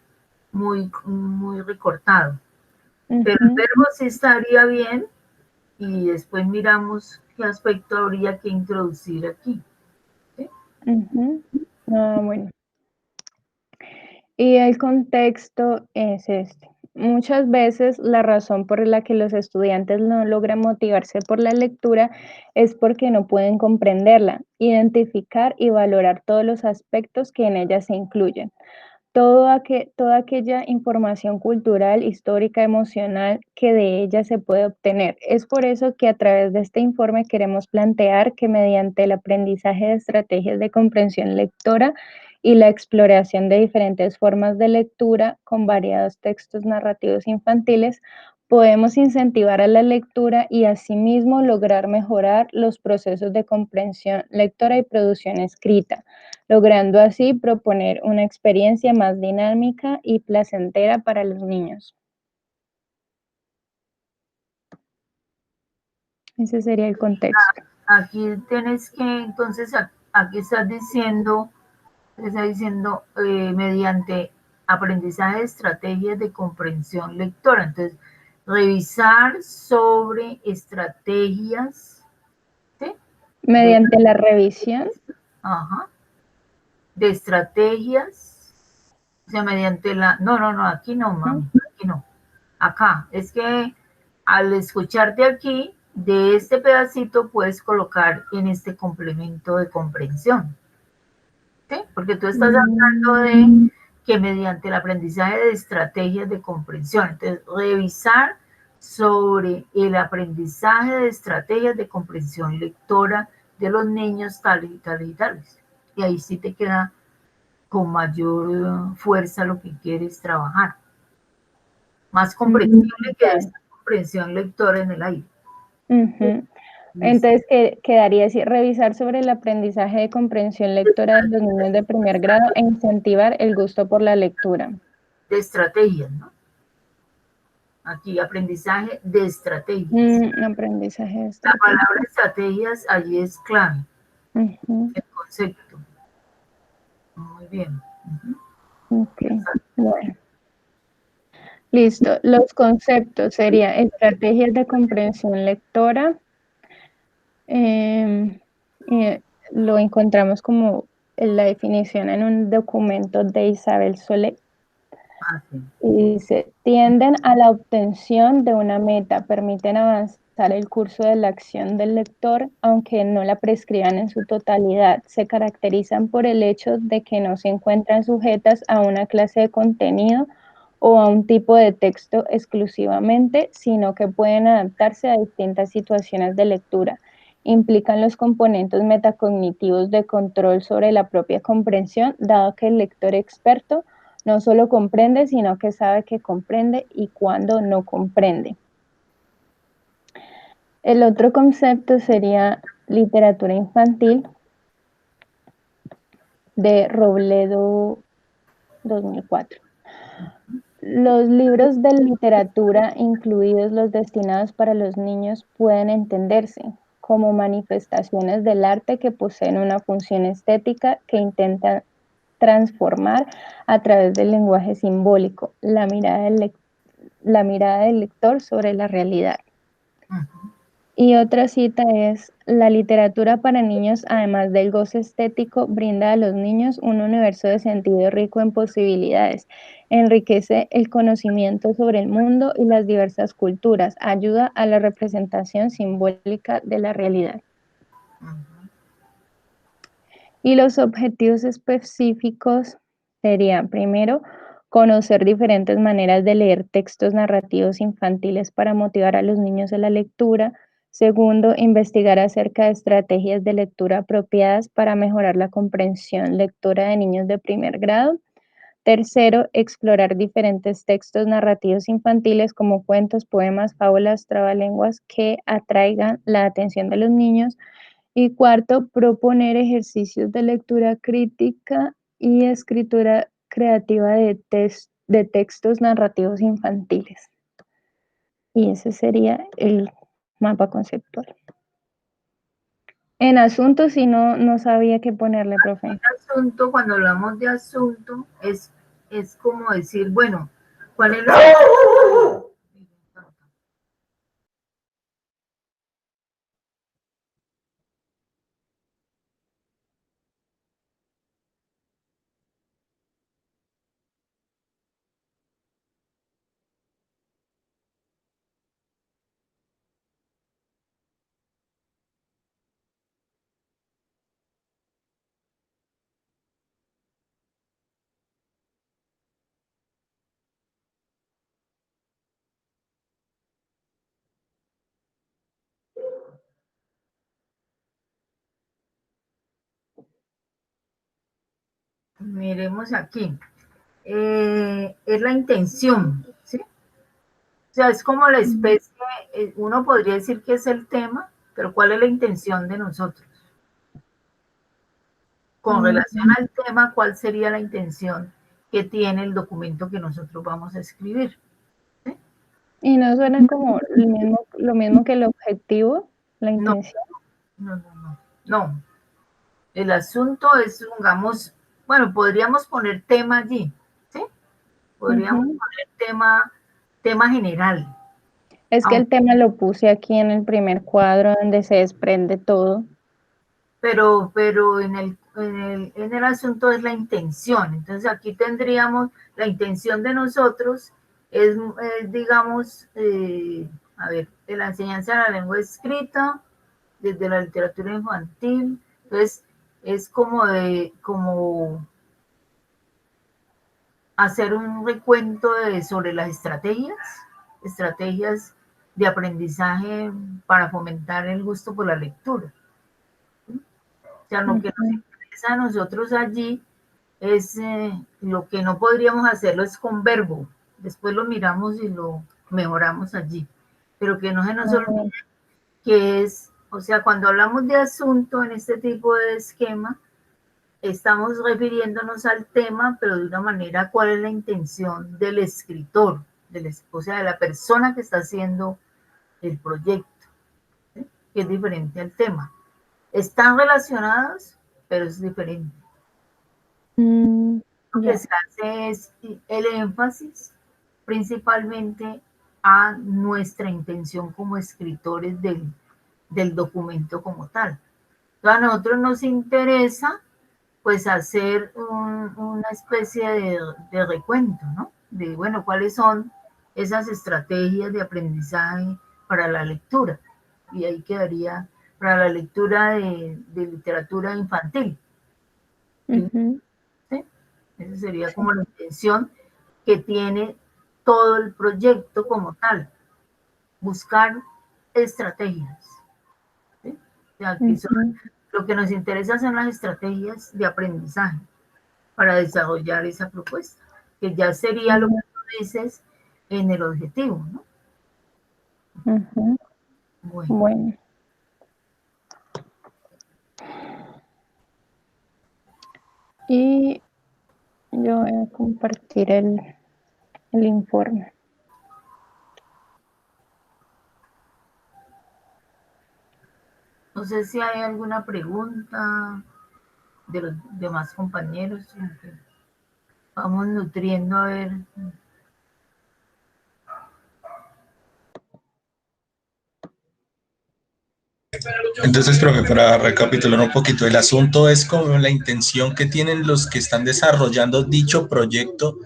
muy recortado. Pero el verbo sí estaría bien y después miramos qué aspecto habría que introducir aquí. ¿Sí? Bueno. Y el contexto es este. Muchas veces la razón por la que los estudiantes no logran motivarse por la lectura es porque no pueden comprenderla, identificar y valorar todos los aspectos que en ella se incluyen. Toda aquella información cultural, histórica, emocional que de ella se puede obtener. Es por eso que a través de este informe queremos plantear que mediante el aprendizaje de estrategias de comprensión lectora y la exploración de diferentes formas de lectura con variados textos narrativos infantiles, podemos incentivar a la lectura y asimismo lograr mejorar los procesos de comprensión lectora y producción escrita, logrando así proponer una experiencia más dinámica y placentera para los niños. Ese sería el contexto. Aquí tienes que, entonces, aquí estás diciendo mediante aprendizaje de estrategias de comprensión lectora. Entonces, revisar sobre estrategias, ¿sí? Mediante la revisión. De estrategias, o sea, mediante la... No, aquí no, mami, aquí no. Acá, es que al escucharte aquí, de este pedacito puedes colocar en este complemento de comprensión. ¿Sí? Porque tú estás hablando de que mediante el aprendizaje de estrategias de comprensión, entonces revisar sobre el aprendizaje de estrategias de comprensión lectora de los niños tales y tales y tales. Y ahí sí te queda con mayor fuerza lo que quieres trabajar. Más comprensible que esta comprensión lectora en el aire. Entonces, quedaría así, revisar sobre el aprendizaje de comprensión lectora de los niños de primer grado e incentivar el gusto por la lectura. De estrategias, ¿no? Aquí, aprendizaje de estrategias. Aprendizaje de estrategias. La palabra estrategias allí es clave. El concepto. Muy bien. Bueno. Listo. Los conceptos serían estrategias de comprensión lectora. Lo encontramos como la definición en un documento de Isabel Solé. Y dice, tienden a la obtención de una meta, permiten avanzar el curso de la acción del lector, aunque no la prescriban en su totalidad. Se caracterizan por el hecho de que no se encuentran sujetas a una clase de contenido o a un tipo de texto exclusivamente, sino que pueden adaptarse a distintas situaciones de lectura. Implican los componentes metacognitivos de control sobre la propia comprensión, dado que el lector experto no solo comprende, sino que sabe que comprende y cuándo no comprende. El otro concepto sería literatura infantil de Robledo 2004. Los libros de literatura, incluidos los destinados para los niños, pueden entenderse como manifestaciones del arte que poseen una función estética que intentan transformar a través del lenguaje simbólico la mirada del lector sobre la realidad. Y otra cita es, la literatura para niños, además del goce estético, brinda a los niños un universo de sentido rico en posibilidades, enriquece el conocimiento sobre el mundo y las diversas culturas, ayuda a la representación simbólica de la realidad. Y los objetivos específicos serían, primero, conocer diferentes maneras de leer textos narrativos infantiles para motivar a los niños a la lectura. Segundo, investigar acerca de estrategias de lectura apropiadas para mejorar la comprensión lectora de niños de primer grado. Tercero, explorar diferentes textos narrativos infantiles como cuentos, poemas, fábulas, trabalenguas que atraigan la atención de los niños. Y cuarto, proponer ejercicios de lectura crítica y escritura creativa de textos narrativos infantiles. Y ese sería el mapa conceptual. En asuntos, si no sabía qué ponerle, profe. En asunto, cuando hablamos de asunto, es como decir, bueno, ¿cuál es la... Miremos aquí. Es la intención, ¿sí? O sea, es como la especie, uno podría decir que es el tema, pero ¿cuál es la intención de nosotros? Con relación al tema, ¿cuál sería la intención que tiene el documento que nosotros vamos a escribir? ¿Sí? Y no suena como lo mismo que el objetivo, la intención. No. El asunto es, digamos, bueno, podríamos poner tema allí, ¿sí? Podríamos poner tema general. Es que el tema lo puse aquí en el primer cuadro donde se desprende todo. Pero en el asunto es la intención. Entonces aquí tendríamos la intención de nosotros es digamos, a ver, de la enseñanza de la lengua escrita, desde la literatura infantil. Entonces es como hacer un recuento sobre las estrategias de aprendizaje para fomentar el gusto por la lectura. O sea, lo que nos interesa a nosotros allí es lo que no podríamos hacerlo es con verbo. Después lo miramos y lo mejoramos allí. Pero que no se nos olvide que es, o sea, cuando hablamos de asunto en este tipo de esquema, estamos refiriéndonos al tema, pero de una manera, ¿cuál es la intención del escritor? O sea, de la persona que está haciendo el proyecto, ¿sí? Que es diferente al tema. Están relacionadas, pero es diferente. Lo que se hace es el énfasis principalmente a nuestra intención como escritores del documento como tal. Entonces, a nosotros nos interesa pues hacer una especie de recuento, ¿no? De, bueno, cuáles son esas estrategias de aprendizaje para la lectura. Y ahí quedaría para la lectura de literatura infantil. ¿Sí? Esa sería como la intención que tiene todo el proyecto como tal. Buscar estrategias. ¿Sí? O sea, aquí lo que nos interesa son las estrategias de aprendizaje para desarrollar esa propuesta, que ya sería lo que tú dices en el objetivo, ¿no? Bueno. Y yo voy a compartir el informe. No sé si hay alguna pregunta de los demás compañeros. Vamos nutriendo a ver. Entonces, profe, para recapitular un poquito, el asunto es como la intención que tienen los que están desarrollando dicho proyecto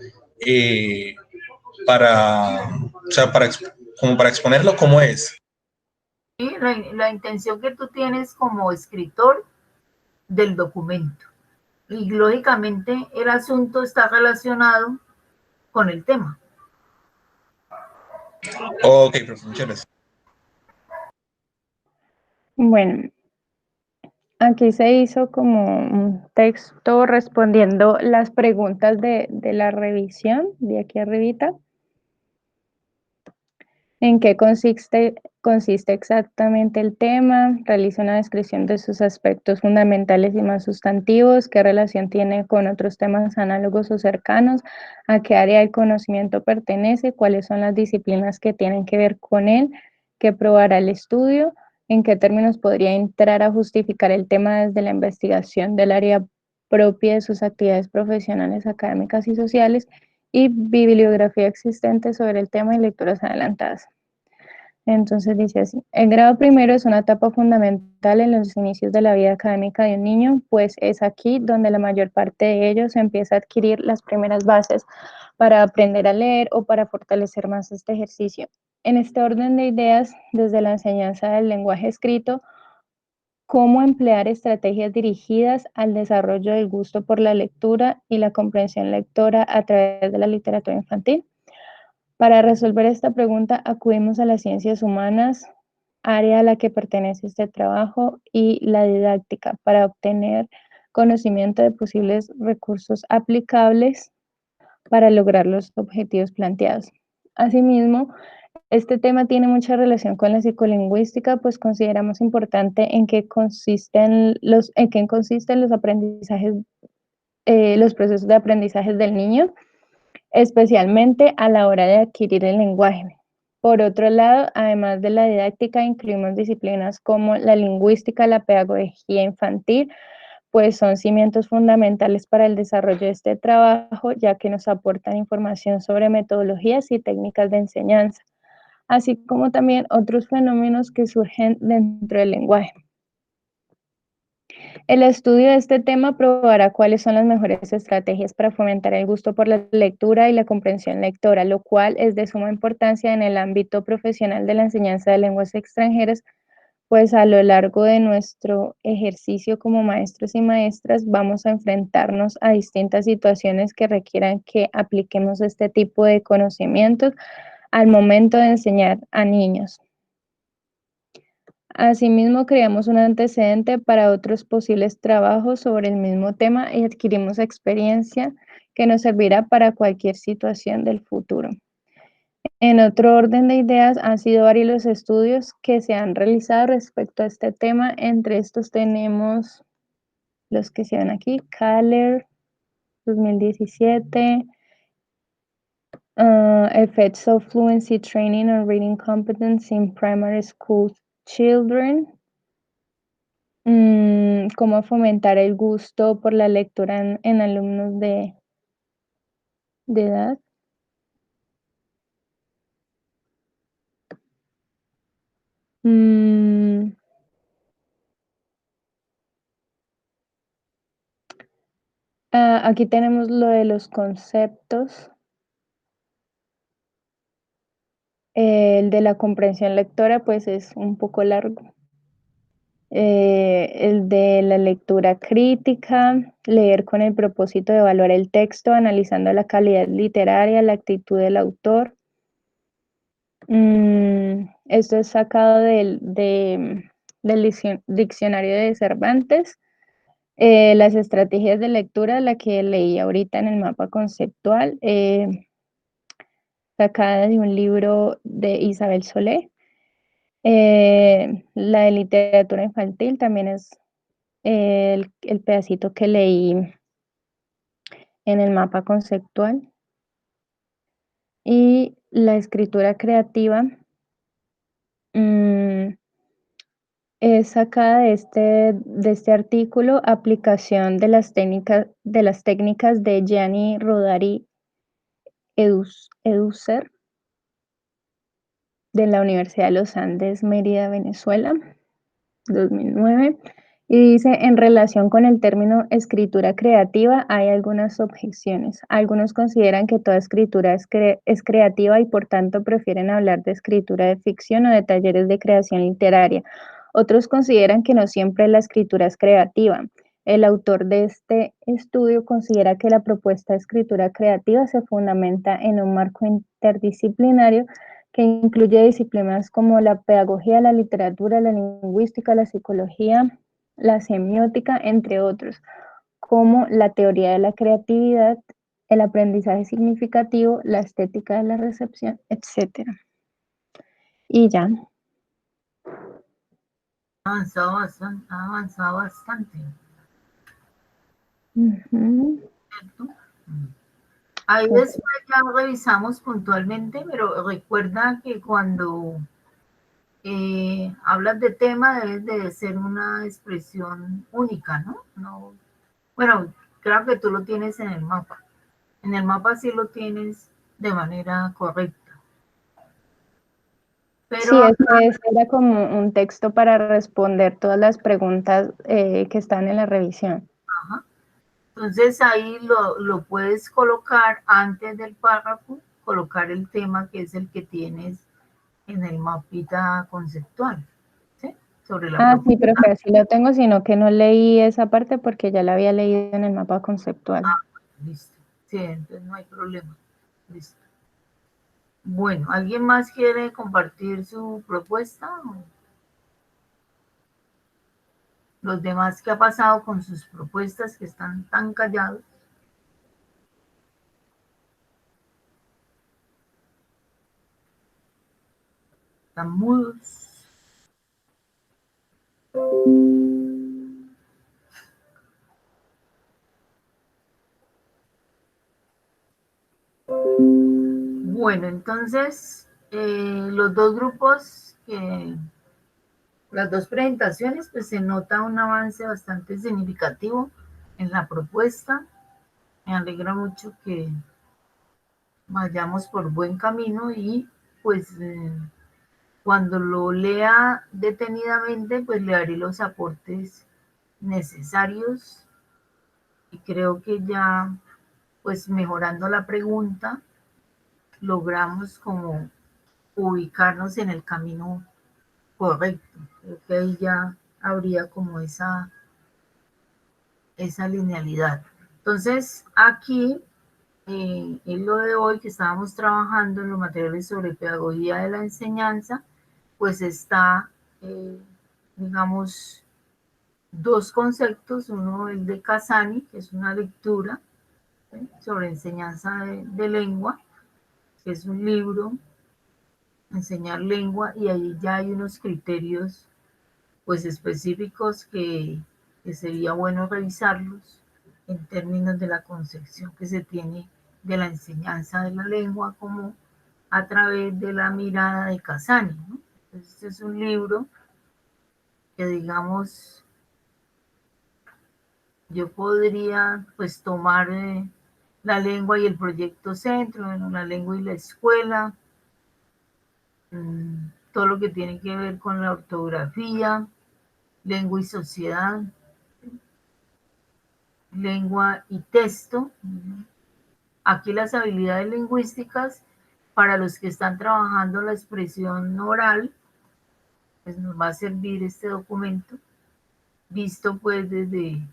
como para exponerlo como es. Sí, la intención que tú tienes como escritor del documento. Y lógicamente el asunto está relacionado con el tema. Ok, profe, muchas gracias. Bueno, Aquí se hizo como un texto respondiendo las preguntas de la revisión, de aquí arribita. ¿En qué consiste exactamente el tema? Realiza una descripción de sus aspectos fundamentales y más sustantivos, qué relación tiene con otros temas análogos o cercanos, a qué área del conocimiento pertenece, cuáles son las disciplinas que tienen que ver con él, qué probará el estudio, en qué términos podría entrar a justificar el tema desde la investigación del área propia de sus actividades profesionales, académicas y sociales, y bibliografía existente sobre el tema y lecturas adelantadas. Entonces dice así, el grado primero es una etapa fundamental en los inicios de la vida académica de un niño, pues es aquí donde la mayor parte de ellos empieza a adquirir las primeras bases para aprender a leer o para fortalecer más este ejercicio. En este orden de ideas, desde la enseñanza del lenguaje escrito, cómo emplear estrategias dirigidas al desarrollo del gusto por la lectura y la comprensión lectora a través de la literatura infantil. Para resolver esta pregunta, acudimos a las ciencias humanas, área a la que pertenece este trabajo, y la didáctica, para obtener conocimiento de posibles recursos aplicables para lograr los objetivos planteados. Asimismo, este tema tiene mucha relación con la psicolingüística, pues consideramos importante en qué consisten los aprendizajes, los procesos de aprendizaje del niño, especialmente a la hora de adquirir el lenguaje. Por otro lado, además de la didáctica, incluimos disciplinas como la lingüística, la pedagogía infantil, pues son cimientos fundamentales para el desarrollo de este trabajo, ya que nos aportan información sobre metodologías y técnicas de enseñanza, así como también otros fenómenos que surgen dentro del lenguaje. El estudio de este tema probará cuáles son las mejores estrategias para fomentar el gusto por la lectura y la comprensión lectora, lo cual es de suma importancia en el ámbito profesional de la enseñanza de lenguas extranjeras, pues a lo largo de nuestro ejercicio como maestros y maestras vamos a enfrentarnos a distintas situaciones que requieran que apliquemos este tipo de conocimientos al momento de enseñar a niños. Asimismo, creamos un antecedente para otros posibles trabajos sobre el mismo tema y adquirimos experiencia que nos servirá para cualquier situación del futuro. En otro orden de ideas, han sido varios los estudios que se han realizado respecto a este tema. Entre estos tenemos los que se ven aquí, Kahler, 2017, Effects of Fluency Training on Reading Competence in Primary School Children, cómo fomentar el gusto por la lectura en alumnos de edad. Aquí tenemos lo de los conceptos. El de la comprensión lectora, pues es un poco largo. El de la lectura crítica, leer con el propósito de evaluar el texto, analizando la calidad literaria, la actitud del autor. Esto es sacado del diccionario de Cervantes. Las estrategias de lectura, la que leí ahorita en el mapa conceptual, sacada de un libro de Isabel Solé. La de literatura infantil también es el pedacito que leí en el mapa conceptual. Y la escritura creativa es sacada de este artículo, aplicación de las técnicas de Gianni Rodari Educer, de la Universidad de los Andes, Mérida, Venezuela, 2009. Y dice, en relación con el término escritura creativa, hay algunas objeciones. Algunos consideran que toda escritura es creativa y por tanto prefieren hablar de escritura de ficción o de talleres de creación literaria. Otros consideran que no siempre la escritura es creativa. El autor de este estudio considera que la propuesta de escritura creativa se fundamenta en un marco interdisciplinario que incluye disciplinas como la pedagogía, la literatura, la lingüística, la psicología, la semiótica, entre otros, como la teoría de la creatividad, el aprendizaje significativo, la estética de la recepción, etc. Y ya. Ha avanzado bastante, ¿cierto? Ahí después ya revisamos puntualmente, pero recuerda que cuando hablas de tema debe de ser una expresión única, ¿no? No, bueno, creo que tú lo tienes en el mapa. En el mapa sí lo tienes de manera correcta. Sí, Pero ese era como un texto para responder todas las preguntas que están en la revisión. ajá, entonces ahí lo puedes colocar antes del párrafo, colocar el tema que es el que tienes en el mapita conceptual, ¿sí? Sobre la Ah, sí, propuesta. profe, así lo tengo, sino que no leí esa parte porque ya la había leído en el mapa conceptual. Listo. Sí, entonces no hay problema. Listo. Bueno, ¿alguien más quiere compartir su propuesta? Los demás, ¿qué ha pasado con sus propuestas que están tan callados? Están mudos. Bueno, entonces, los dos grupos, las dos presentaciones, pues se nota un avance bastante significativo en la propuesta. Me alegra mucho que vayamos por buen camino y pues cuando lo lea detenidamente, pues le haré los aportes necesarios y creo que ya, pues mejorando la pregunta, logramos como ubicarnos en el camino correcto. Creo que ahí ya habría como esa linealidad. Entonces, aquí, en lo de hoy que estábamos trabajando en los materiales sobre pedagogía de la enseñanza, pues está, digamos, dos conceptos. Uno el de Casani, que es una lectura, ¿sí?, sobre enseñanza de lengua, que es un libro, enseñar lengua, y ahí ya hay unos criterios pues específicos que sería bueno revisarlos en términos de la concepción que se tiene de la enseñanza de la lengua como a través de la mirada de Casani, ¿no? Entonces, este es un libro que, digamos, yo podría pues tomar la lengua y el proyecto centro, bueno, la lengua y la escuela, todo lo que tiene que ver con la ortografía, lengua y sociedad, lengua y texto. Aquí las habilidades lingüísticas para los que están trabajando la expresión oral, pues nos va a servir este documento, visto pues desde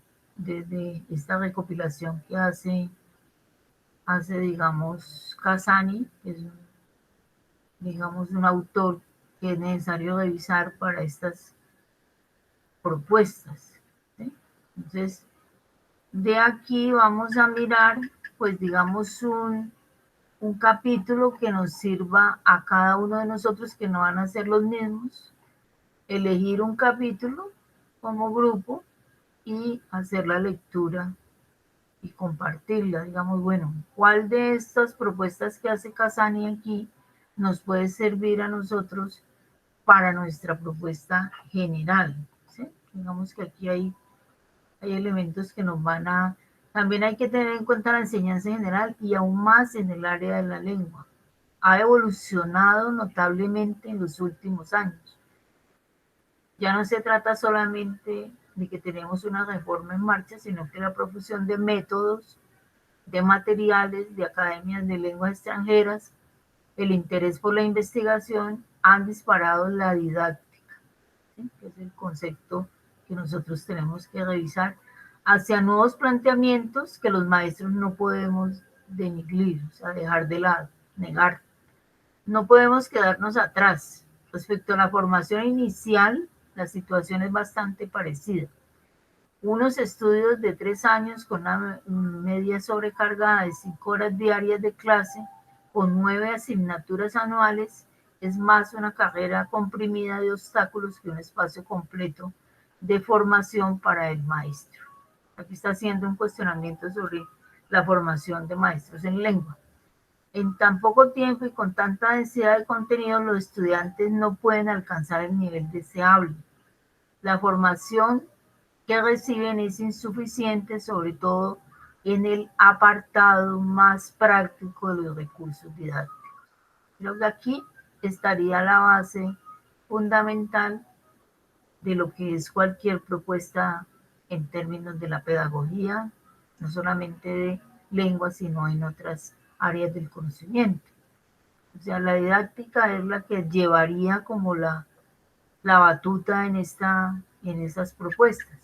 esta recopilación que hace digamos, Casani, que es digamos un autor que es necesario revisar para estas propuestas, ¿sí? Entonces, de aquí vamos a mirar, pues digamos, un capítulo que nos sirva a cada uno de nosotros, que no van a ser los mismos, elegir un capítulo como grupo y hacer la lectura y compartirla. Digamos, bueno, ¿cuál de estas propuestas que hace Casani aquí nos puede servir a nosotros para nuestra propuesta general? ¿Sí? Digamos que aquí hay elementos que nos van a... También hay que tener en cuenta la enseñanza general y aún más en el área de la lengua. Ha evolucionado notablemente en los últimos años. Ya no se trata solamente de que tenemos una reforma en marcha, sino que la profusión de métodos, de materiales, de academias de lenguas extranjeras, el interés por la investigación han disparado la didáctica, ¿sí?, que es el concepto que nosotros tenemos que revisar hacia nuevos planteamientos que los maestros no podemos denigrir, o sea, dejar de lado, negar. No podemos quedarnos atrás. Respecto a la formación inicial, la situación es bastante parecida. Unos estudios de 3 años con una media sobrecargada de 5 horas diarias de clase, con 9 asignaturas anuales, es más una carrera comprimida de obstáculos que un espacio completo de formación para el maestro. Aquí está haciendo un cuestionamiento sobre la formación de maestros en lengua. En tan poco tiempo y con tanta densidad de contenido, los estudiantes no pueden alcanzar el nivel deseable. La formación que reciben es insuficiente, sobre todo en el apartado más práctico de los recursos didácticos. Creo que aquí estaría la base fundamental de lo que es cualquier propuesta en términos de la pedagogía, no solamente de lengua, sino en otras áreas del conocimiento. O sea, la didáctica es la que llevaría como la batuta en estas propuestas.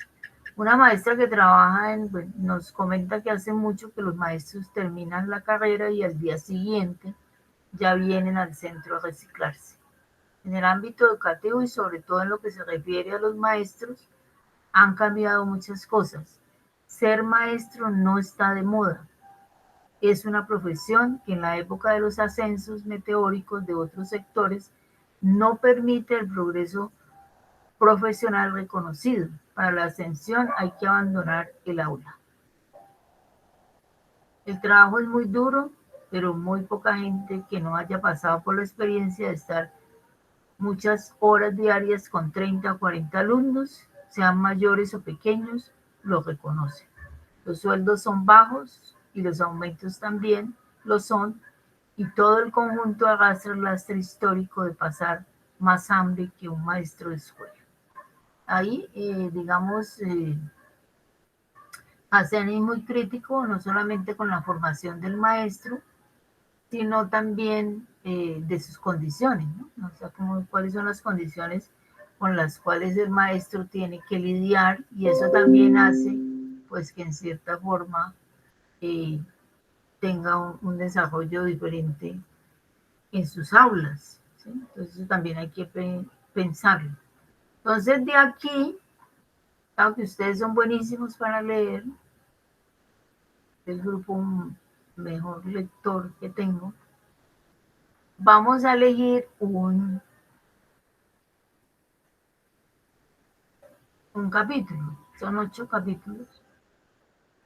Una maestra que trabaja nos comenta que hace mucho que los maestros terminan la carrera y al día siguiente ya vienen al centro a reciclarse. En el ámbito educativo y sobre todo en lo que se refiere a los maestros, han cambiado muchas cosas. Ser maestro no está de moda. Es una profesión que en la época de los ascensos meteóricos de otros sectores no permite el progreso profesional reconocido. Para la ascensión hay que abandonar el aula. El trabajo es muy duro, pero muy poca gente que no haya pasado por la experiencia de estar muchas horas diarias con 30 o 40 alumnos, sean mayores o pequeños, lo reconocen. Los sueldos son bajos y los aumentos también lo son, y todo el conjunto arrastra el lastre histórico de pasar más hambre que un maestro de escuela. Ahí, hacen es muy crítico, no solamente con la formación del maestro, sino también de sus condiciones, ¿no? O sea, cuáles son las condiciones con las cuales el maestro tiene que lidiar, y eso también hace pues que en cierta forma tenga un desarrollo diferente en sus aulas, ¿sí? Entonces eso también hay que pensarlo. Entonces de aquí, aunque ustedes son buenísimos para leer, el grupo mejor lector que tengo, vamos a elegir un capítulo. Son 8 capítulos,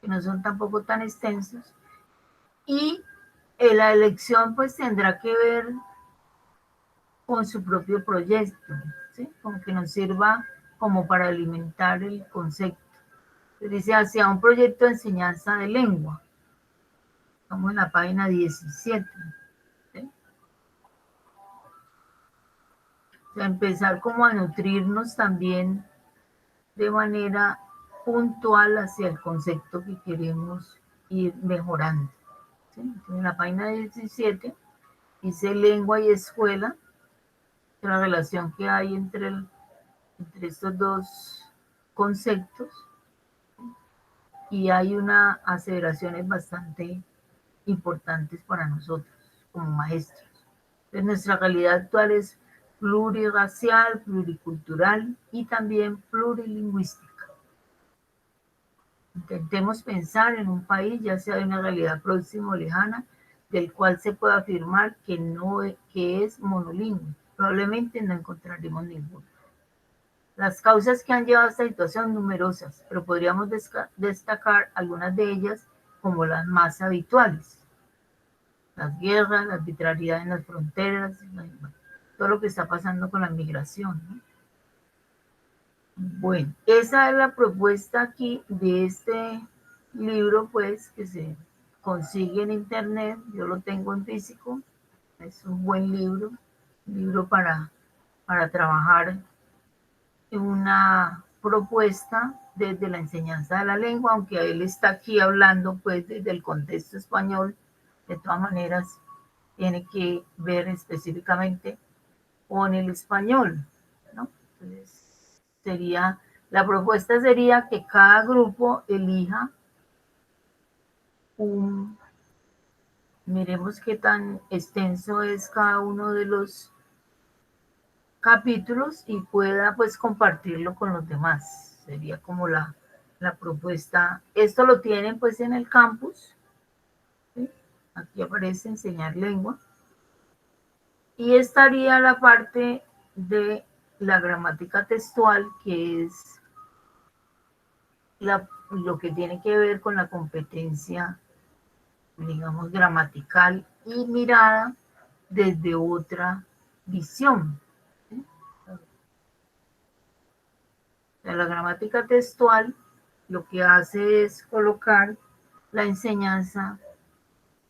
que no son tampoco tan extensos, y la elección pues tendrá que ver con su propio proyecto, ¿sí? Como que nos sirva como para alimentar el concepto. Dice, hacia un proyecto de enseñanza de lengua. Estamos en la página 17. ¿Sí? O sea, empezar como a nutrirnos también de manera puntual hacia el concepto que queremos ir mejorando. ¿Sí? Entonces, en la página 17 dice lengua y escuela, la relación que hay entre estos dos conceptos, y hay unas aseveraciones bastante importantes para nosotros como maestros. Entonces, nuestra realidad actual es plurirracial, pluricultural y también plurilingüística. Intentemos pensar en un país, ya sea de una realidad próxima o lejana, del cual se pueda afirmar que es monolingüe. Probablemente no encontraremos ninguno. Las causas que han llevado a esta situación son numerosas, pero podríamos destacar algunas de ellas como las más habituales. Las guerras, la arbitrariedad en las fronteras, todo lo que está pasando con la migración, ¿no? Bueno, esa es la propuesta aquí de este libro, pues, que se consigue en internet. Yo lo tengo en físico. Es un buen libro, un libro para trabajar en una propuesta desde la enseñanza de la lengua, aunque él está aquí hablando, pues, desde el contexto español. De todas maneras, tiene que ver específicamente con el español, ¿no? Entonces, la propuesta sería que cada grupo elija miremos qué tan extenso es cada uno de los capítulos y pueda pues compartirlo con los demás. Sería como la la propuesta. Esto lo tienen pues en el campus. ¿Sí? Aquí aparece enseñar lengua. Y estaría la parte de la gramática textual, que es lo que tiene que ver con la competencia, digamos, gramatical y mirada desde otra visión. ¿Sí? La gramática textual lo que hace es colocar la enseñanza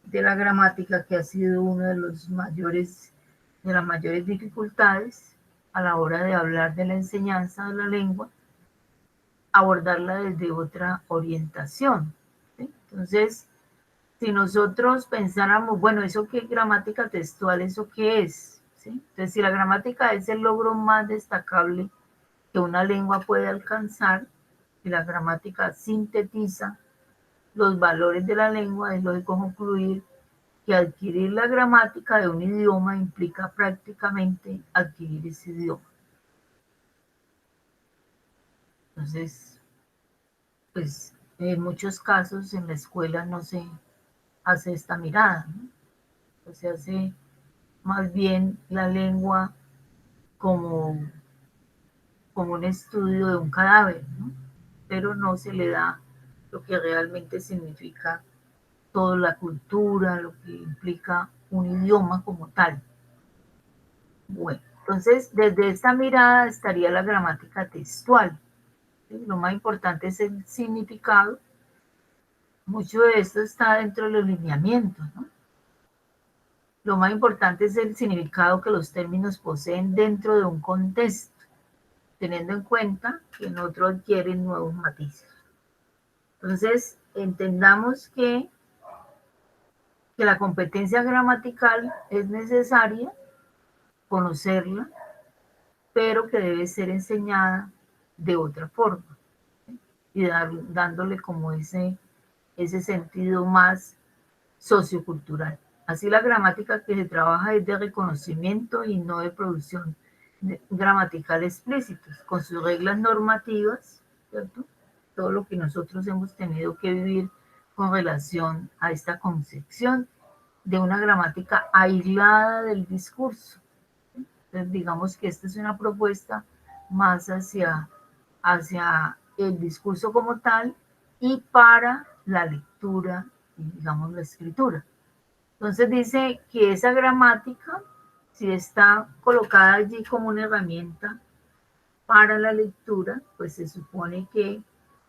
de la gramática, que ha sido una de las mayores dificultades a la hora de hablar de la enseñanza de la lengua, abordarla desde otra orientación. ¿Sí? Entonces, si nosotros pensáramos, bueno, ¿eso qué es gramática textual? ¿Eso qué es? ¿Sí? Entonces, si la gramática es el logro más destacable que una lengua puede alcanzar, y la gramática sintetiza los valores de la lengua, es lógico concluir que adquirir la gramática de un idioma implica prácticamente adquirir ese idioma. Entonces, pues en muchos casos en la escuela no se hace esta mirada, ¿no? Pues se hace más bien la lengua como un estudio de un cadáver, ¿no? Pero no se le da lo que realmente significa toda la cultura, lo que implica un idioma como tal. Bueno, entonces desde esta mirada estaría la gramática textual. ¿Sí? Lo más importante es el significado. Mucho de esto está dentro de los lineamientos, ¿no? Lo más importante es el significado que los términos poseen dentro de un contexto, teniendo en cuenta que en otro adquieren nuevos matices. Entonces, entendamos que la competencia gramatical es necesaria, conocerla, pero que debe ser enseñada de otra forma, ¿sí? Y dándole como ese sentido más sociocultural. Así la gramática que se trabaja es de reconocimiento y no de producción gramatical explícitos, con sus reglas normativas, ¿cierto? Todo lo que nosotros hemos tenido que vivir con relación a esta concepción de una gramática aislada del discurso. Entonces, digamos que esta es una propuesta más hacia el discurso como tal y para la lectura y, digamos, la escritura. Entonces dice que esa gramática, si está colocada allí como una herramienta para la lectura, pues se supone que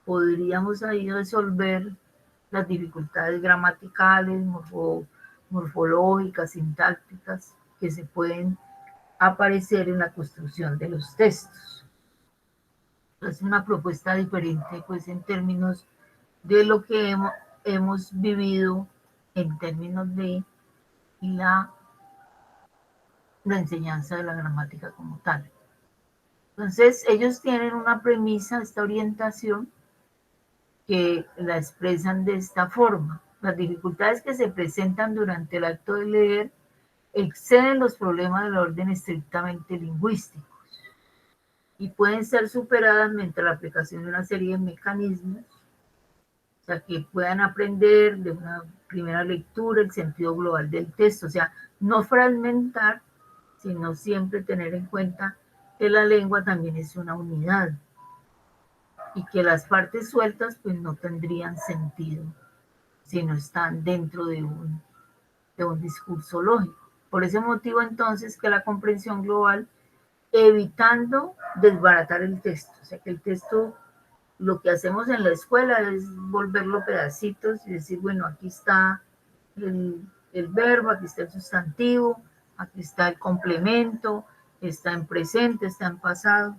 podríamos ahí resolver las dificultades gramaticales, morfológicas, sintácticas, que se pueden aparecer en la construcción de los textos. Es una propuesta diferente, pues, en términos de lo que hemos vivido en términos de la enseñanza de la gramática como tal. Entonces, ellos tienen una premisa, esta orientación, que la expresan de esta forma. Las dificultades que se presentan durante el acto de leer exceden los problemas del orden estrictamente lingüístico y pueden ser superadas mediante la aplicación de una serie de mecanismos, o sea, que puedan aprender de una primera lectura el sentido global del texto, o sea, no fragmentar, sino siempre tener en cuenta que la lengua también es una unidad y que las partes sueltas pues no tendrían sentido si no están dentro de un discurso lógico. Por ese motivo entonces que la comprensión global, evitando desbaratar el texto, o sea que el texto, lo que hacemos en la escuela es volverlo pedacitos y decir, bueno, aquí está el verbo, aquí está el sustantivo, aquí está el complemento, está en presente, está en pasado,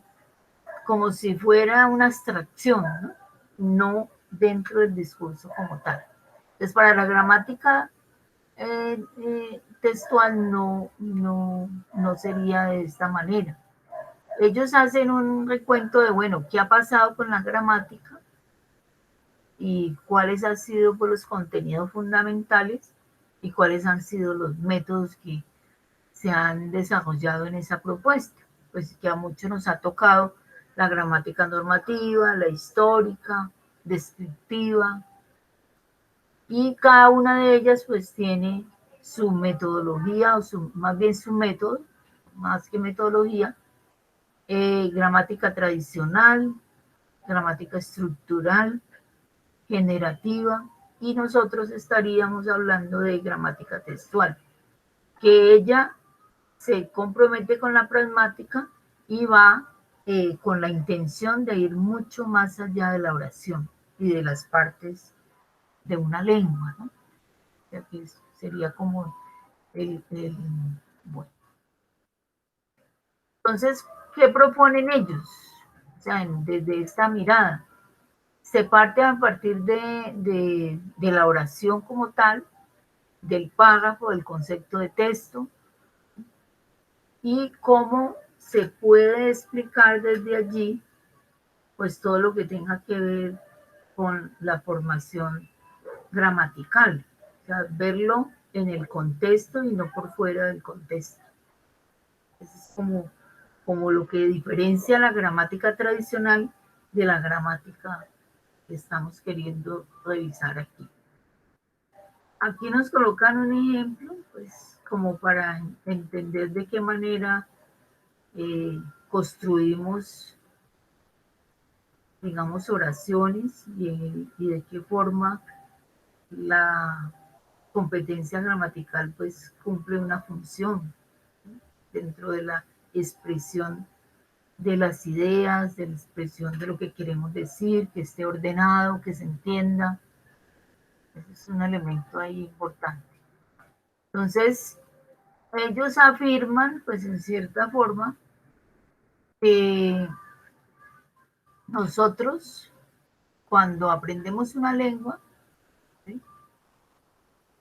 como si fuera una abstracción, ¿no? No dentro del discurso como tal. Entonces, para la gramática textual no sería de esta manera. Ellos hacen un recuento de, bueno, qué ha pasado con la gramática y cuáles han sido pues, los contenidos fundamentales y cuáles han sido los métodos que se han desarrollado en esa propuesta. Pues que a muchos nos ha tocado la gramática normativa, la histórica, descriptiva, y cada una de ellas pues tiene su metodología, más bien su método, más que metodología, gramática tradicional, gramática estructural, generativa, y nosotros estaríamos hablando de gramática textual, que ella se compromete con la pragmática y va con la intención de ir mucho más allá de la oración y de las partes de una lengua, ¿no? O sea, que sería como bueno. Entonces, ¿qué proponen ellos? O sea, desde esta mirada, se parte a partir de la oración como tal, del párrafo, del concepto de texto, y cómo se puede explicar desde allí, pues todo lo que tenga que ver con la formación gramatical, o sea, verlo en el contexto y no por fuera del contexto. Eso es como lo que diferencia la gramática tradicional de la gramática que estamos queriendo revisar aquí. Aquí nos colocan un ejemplo, pues como para entender de qué manera construimos, digamos, oraciones y de qué forma la competencia gramatical pues cumple una función dentro de la expresión de las ideas, de la expresión de lo que queremos decir, que esté ordenado, que se entienda. Ese es un elemento ahí importante. Entonces, ellos afirman, pues en cierta forma, que nosotros, cuando aprendemos una lengua, ¿sí?,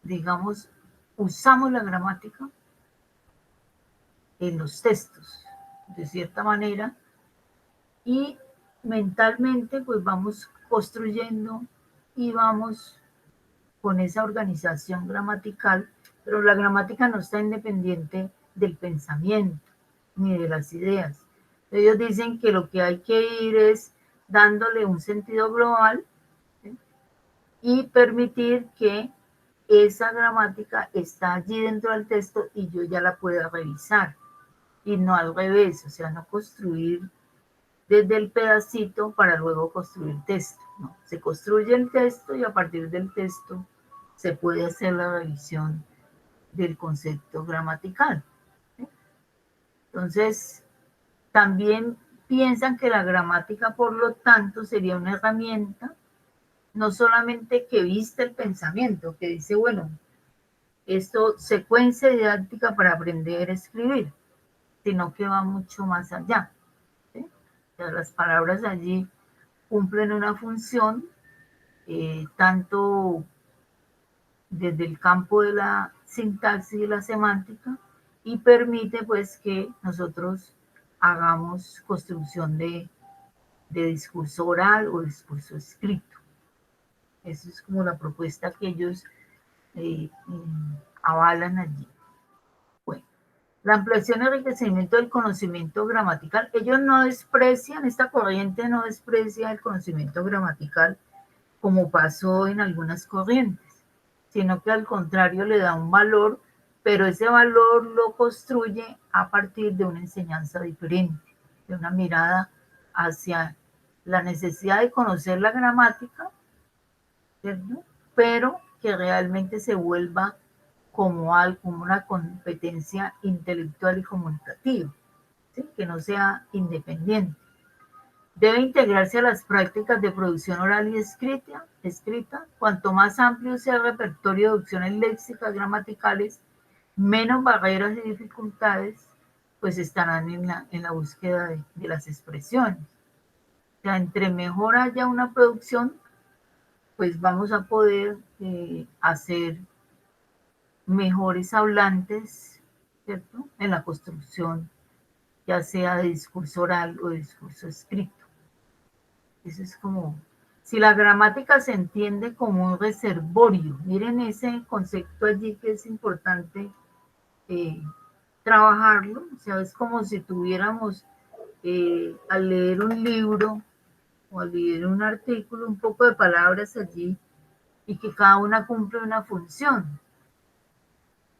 digamos, usamos la gramática en los textos, de cierta manera, y mentalmente pues vamos construyendo y vamos con esa organización gramatical, pero la gramática no está independiente del pensamiento ni de las ideas. Ellos dicen que lo que hay que ir es dándole un sentido global, ¿sí?, y permitir que esa gramática está allí dentro del texto y yo ya la pueda revisar, y no al revés, o sea, no construir desde el pedacito para luego construir texto. No, se construye el texto y a partir del texto se puede hacer la revisión del concepto gramatical. Entonces, también piensan que la gramática, por lo tanto, sería una herramienta no solamente que viste el pensamiento, que dice, bueno, esto, secuencia didáctica para aprender a escribir, sino que va mucho más allá, ¿sí? O sea, las palabras allí cumplen una función, tanto desde el campo de la sintaxis y la semántica, y permite pues que nosotros hagamos construcción de discurso oral o discurso escrito. Esa es como la propuesta que ellos avalan allí. Bueno, la ampliación y enriquecimiento del conocimiento gramatical. Ellos no desprecian, esta corriente no desprecia el conocimiento gramatical como pasó en algunas corrientes, sino que al contrario le da un valor, pero ese valor lo construye a partir de una enseñanza diferente, de una mirada hacia la necesidad de conocer la gramática, ¿cierto?, pero que realmente se vuelva como una competencia intelectual y comunicativa, ¿sí?, que no sea independiente. Debe integrarse a las prácticas de producción oral y escrita. Cuanto más amplio sea el repertorio de opciones léxicas, gramaticales, menos barreras y dificultades pues estarán en la búsqueda de las expresiones. O sea, entre mejor haya una producción, pues vamos a poder hacer mejores hablantes, ¿cierto?, en la construcción, ya sea de discurso oral o de discurso escrito. Eso es como, si la gramática se entiende como un reservorio, miren ese concepto allí que es importante trabajarlo, o sea, es como si tuviéramos al leer un libro o dividir un artículo, un poco de palabras allí, y que cada una cumple una función.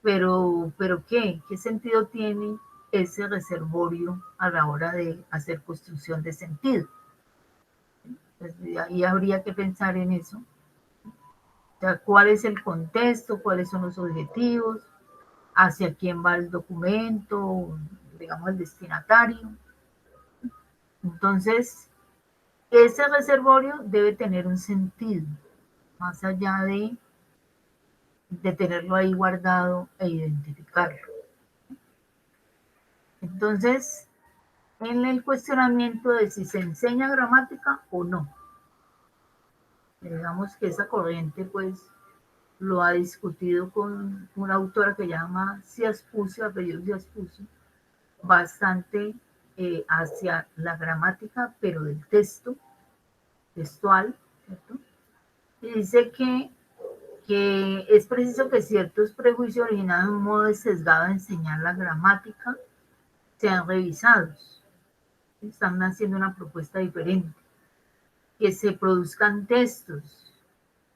Pero ¿qué sentido tiene ese reservorio a la hora de hacer construcción de sentido? Pues ahí habría que pensar en eso. O sea, ¿cuál es el contexto? ¿Cuáles son los objetivos? ¿Hacia quién va el documento? Digamos, el destinatario. Entonces, ese reservorio debe tener un sentido, más allá de tenerlo ahí guardado e identificarlo. Entonces, en el cuestionamiento de si se enseña gramática o no, digamos que esa corriente pues lo ha discutido con una autora que se llama Siaspucio, apellido Siaspucio, bastante hacia la gramática, pero del textual, ¿cierto? Y dice que es preciso que ciertos prejuicios originados en un modo sesgado de enseñar la gramática sean revisados. Están haciendo una propuesta diferente. Que se produzcan textos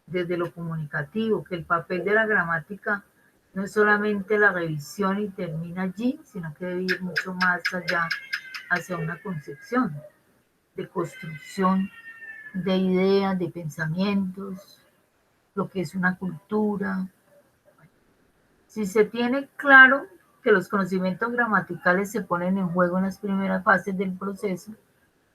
desde lo comunicativo, que el papel de la gramática no es solamente la revisión y termina allí, sino que debe ir mucho más allá hacia una concepción de construcción de ideas, de pensamientos, lo que es una cultura. Si se tiene claro que los conocimientos gramaticales se ponen en juego en las primeras fases del proceso,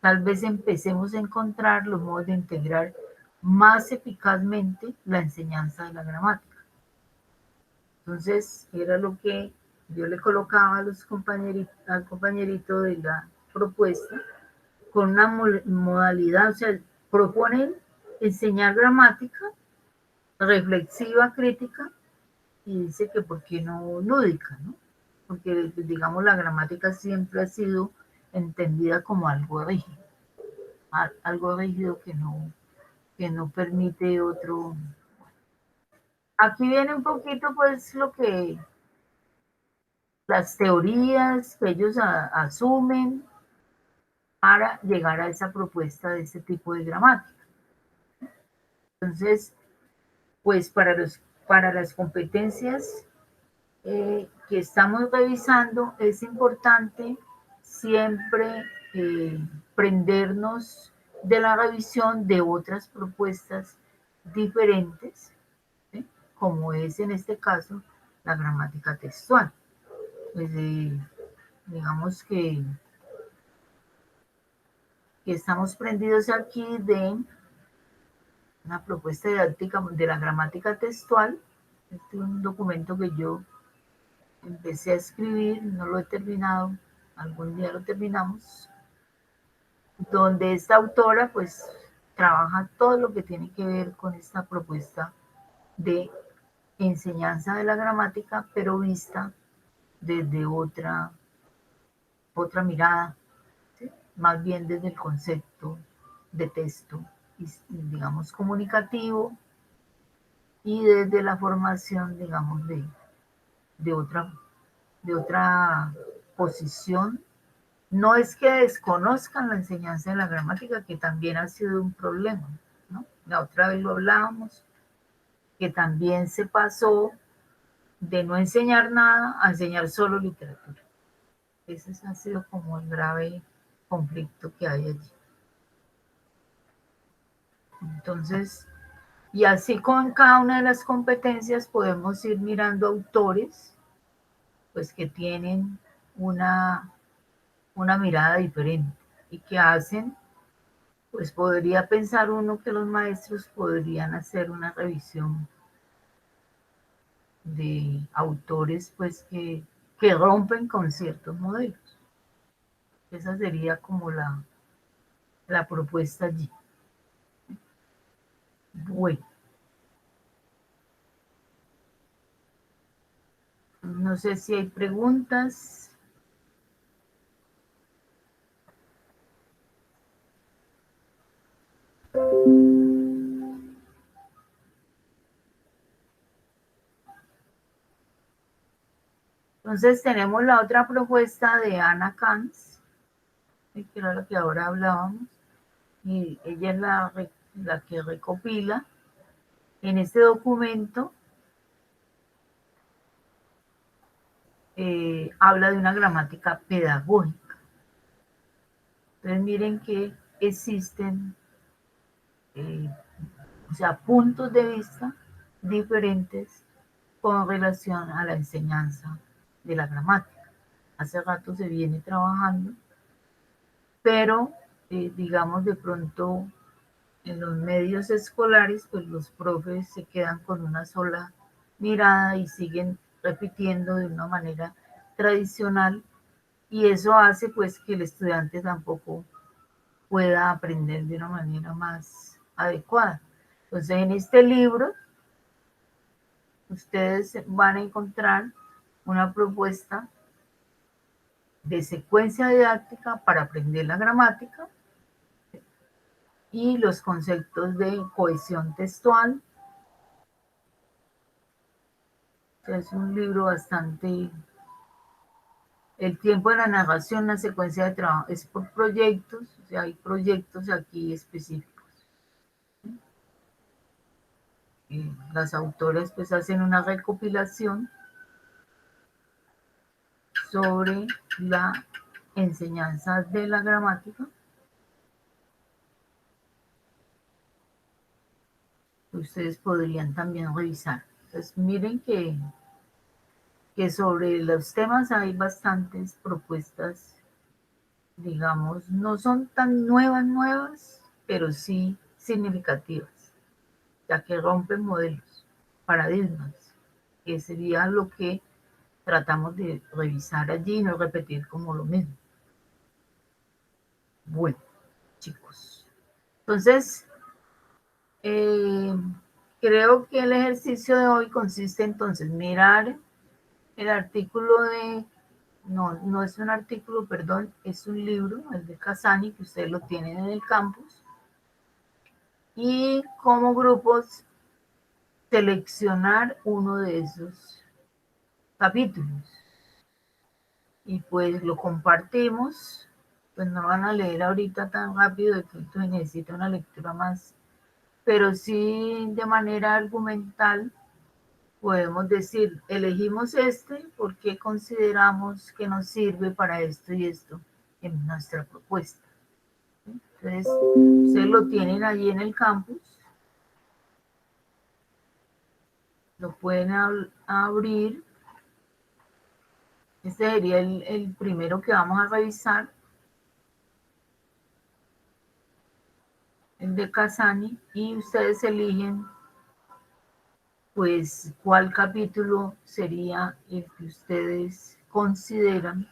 tal vez empecemos a encontrar los modos de integrar más eficazmente la enseñanza de la gramática. Entonces, era lo que yo le colocaba a los al compañerito de la propuesta, con una modalidad, o sea, proponen enseñar gramática reflexiva, crítica, y dice que por qué no lúdica, ¿no? Porque, digamos, la gramática siempre ha sido entendida como algo rígido que no permite otro. Aquí viene un poquito, pues, las teorías que ellos asumen para llegar a esa propuesta de ese tipo de gramática. Entonces, pues, para las competencias que estamos revisando, es importante siempre prendernos de la revisión de otras propuestas diferentes, ¿sí? Como es en este caso la gramática textual. Pues, digamos que estamos prendidos aquí de una propuesta didáctica de la gramática textual. Este es un documento que yo empecé a escribir, no lo he terminado, algún día lo terminamos, donde esta autora pues trabaja todo lo que tiene que ver con esta propuesta de enseñanza de la gramática, pero vista desde otra mirada, ¿sí? Más bien desde el concepto de texto, digamos, comunicativo, y desde la formación, digamos, de otra posición. No es que desconozcan la enseñanza de la gramática, que también ha sido un problema, ¿no? La otra vez lo hablábamos, que también se pasó de no enseñar nada a enseñar solo literatura. Ese ha sido como el grave conflicto que hay allí. Entonces, y así con cada una de las competencias podemos ir mirando autores, pues que tienen una mirada diferente y que hacen, pues podría pensar uno que los maestros podrían hacer una revisión de autores pues que rompen con ciertos modelos. Esa sería como la propuesta allí. Bueno, no sé si hay preguntas. Entonces tenemos la otra propuesta de Anna Kant, que era lo que ahora hablábamos, y ella es la que recopila. En este documento habla de una gramática pedagógica. Entonces miren que existen o sea, puntos de vista diferentes con relación a la enseñanza de la gramática. Hace rato se viene trabajando, pero digamos de pronto en los medios escolares, pues los profes se quedan con una sola mirada y siguen repitiendo de una manera tradicional, y eso hace pues que el estudiante tampoco pueda aprender de una manera más adecuada. Entonces en este libro ustedes van a encontrar una propuesta de secuencia didáctica para aprender la gramática y los conceptos de cohesión textual. Es un libro bastante... El tiempo de la narración, la secuencia de trabajo, es por proyectos, o sea, hay proyectos aquí específicos. Las autoras pues hacen una recopilación sobre la enseñanza de la gramática. Ustedes podrían también revisar. Entonces miren que sobre los temas hay bastantes propuestas, digamos, no son tan nuevas, pero sí significativas, ya que rompen modelos, paradigmas, que sería lo que tratamos de revisar allí y no repetir como lo mismo. Bueno, chicos, entonces creo que el ejercicio de hoy consiste entonces en mirar el artículo de, no es un artículo, perdón, es un libro, el de Casani, que ustedes lo tienen en el campus, y como grupos seleccionar uno de esos capítulos. Y pues lo compartimos, pues no van a leer ahorita tan rápido, de que necesita una lectura más, pero sí de manera argumental podemos decir, elegimos este porque consideramos que nos sirve para esto y esto en nuestra propuesta. Entonces, ustedes lo tienen allí en el campus, lo pueden abrir. Este sería el primero que vamos a revisar, el de Casani, y ustedes eligen pues cuál capítulo sería el que ustedes consideran.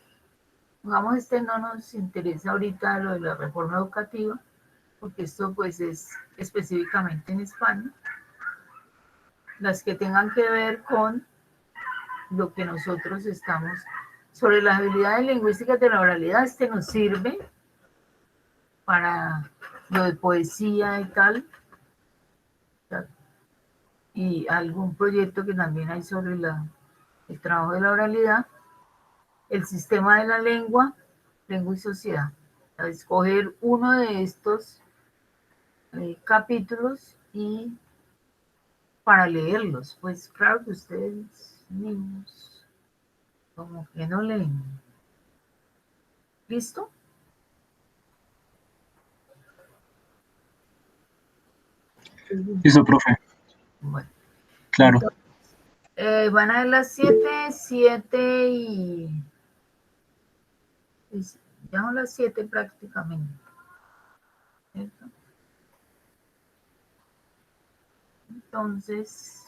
Digamos, este no nos interesa ahorita lo de la reforma educativa, porque esto pues es específicamente en España. Las que tengan que ver con lo que nosotros estamos, sobre las habilidades lingüísticas de la oralidad, este nos sirve para lo de poesía y tal, y algún proyecto que también hay sobre el trabajo de la oralidad, el sistema de la lengua y sociedad. A escoger uno de estos capítulos y para leerlos. Pues claro que ustedes, niños, como que no leen. ¿Listo? Listo, profe. Bueno. Claro. Entonces, van a ver las 7 y... Ya son las 7 prácticamente. ¿Cierto? Entonces...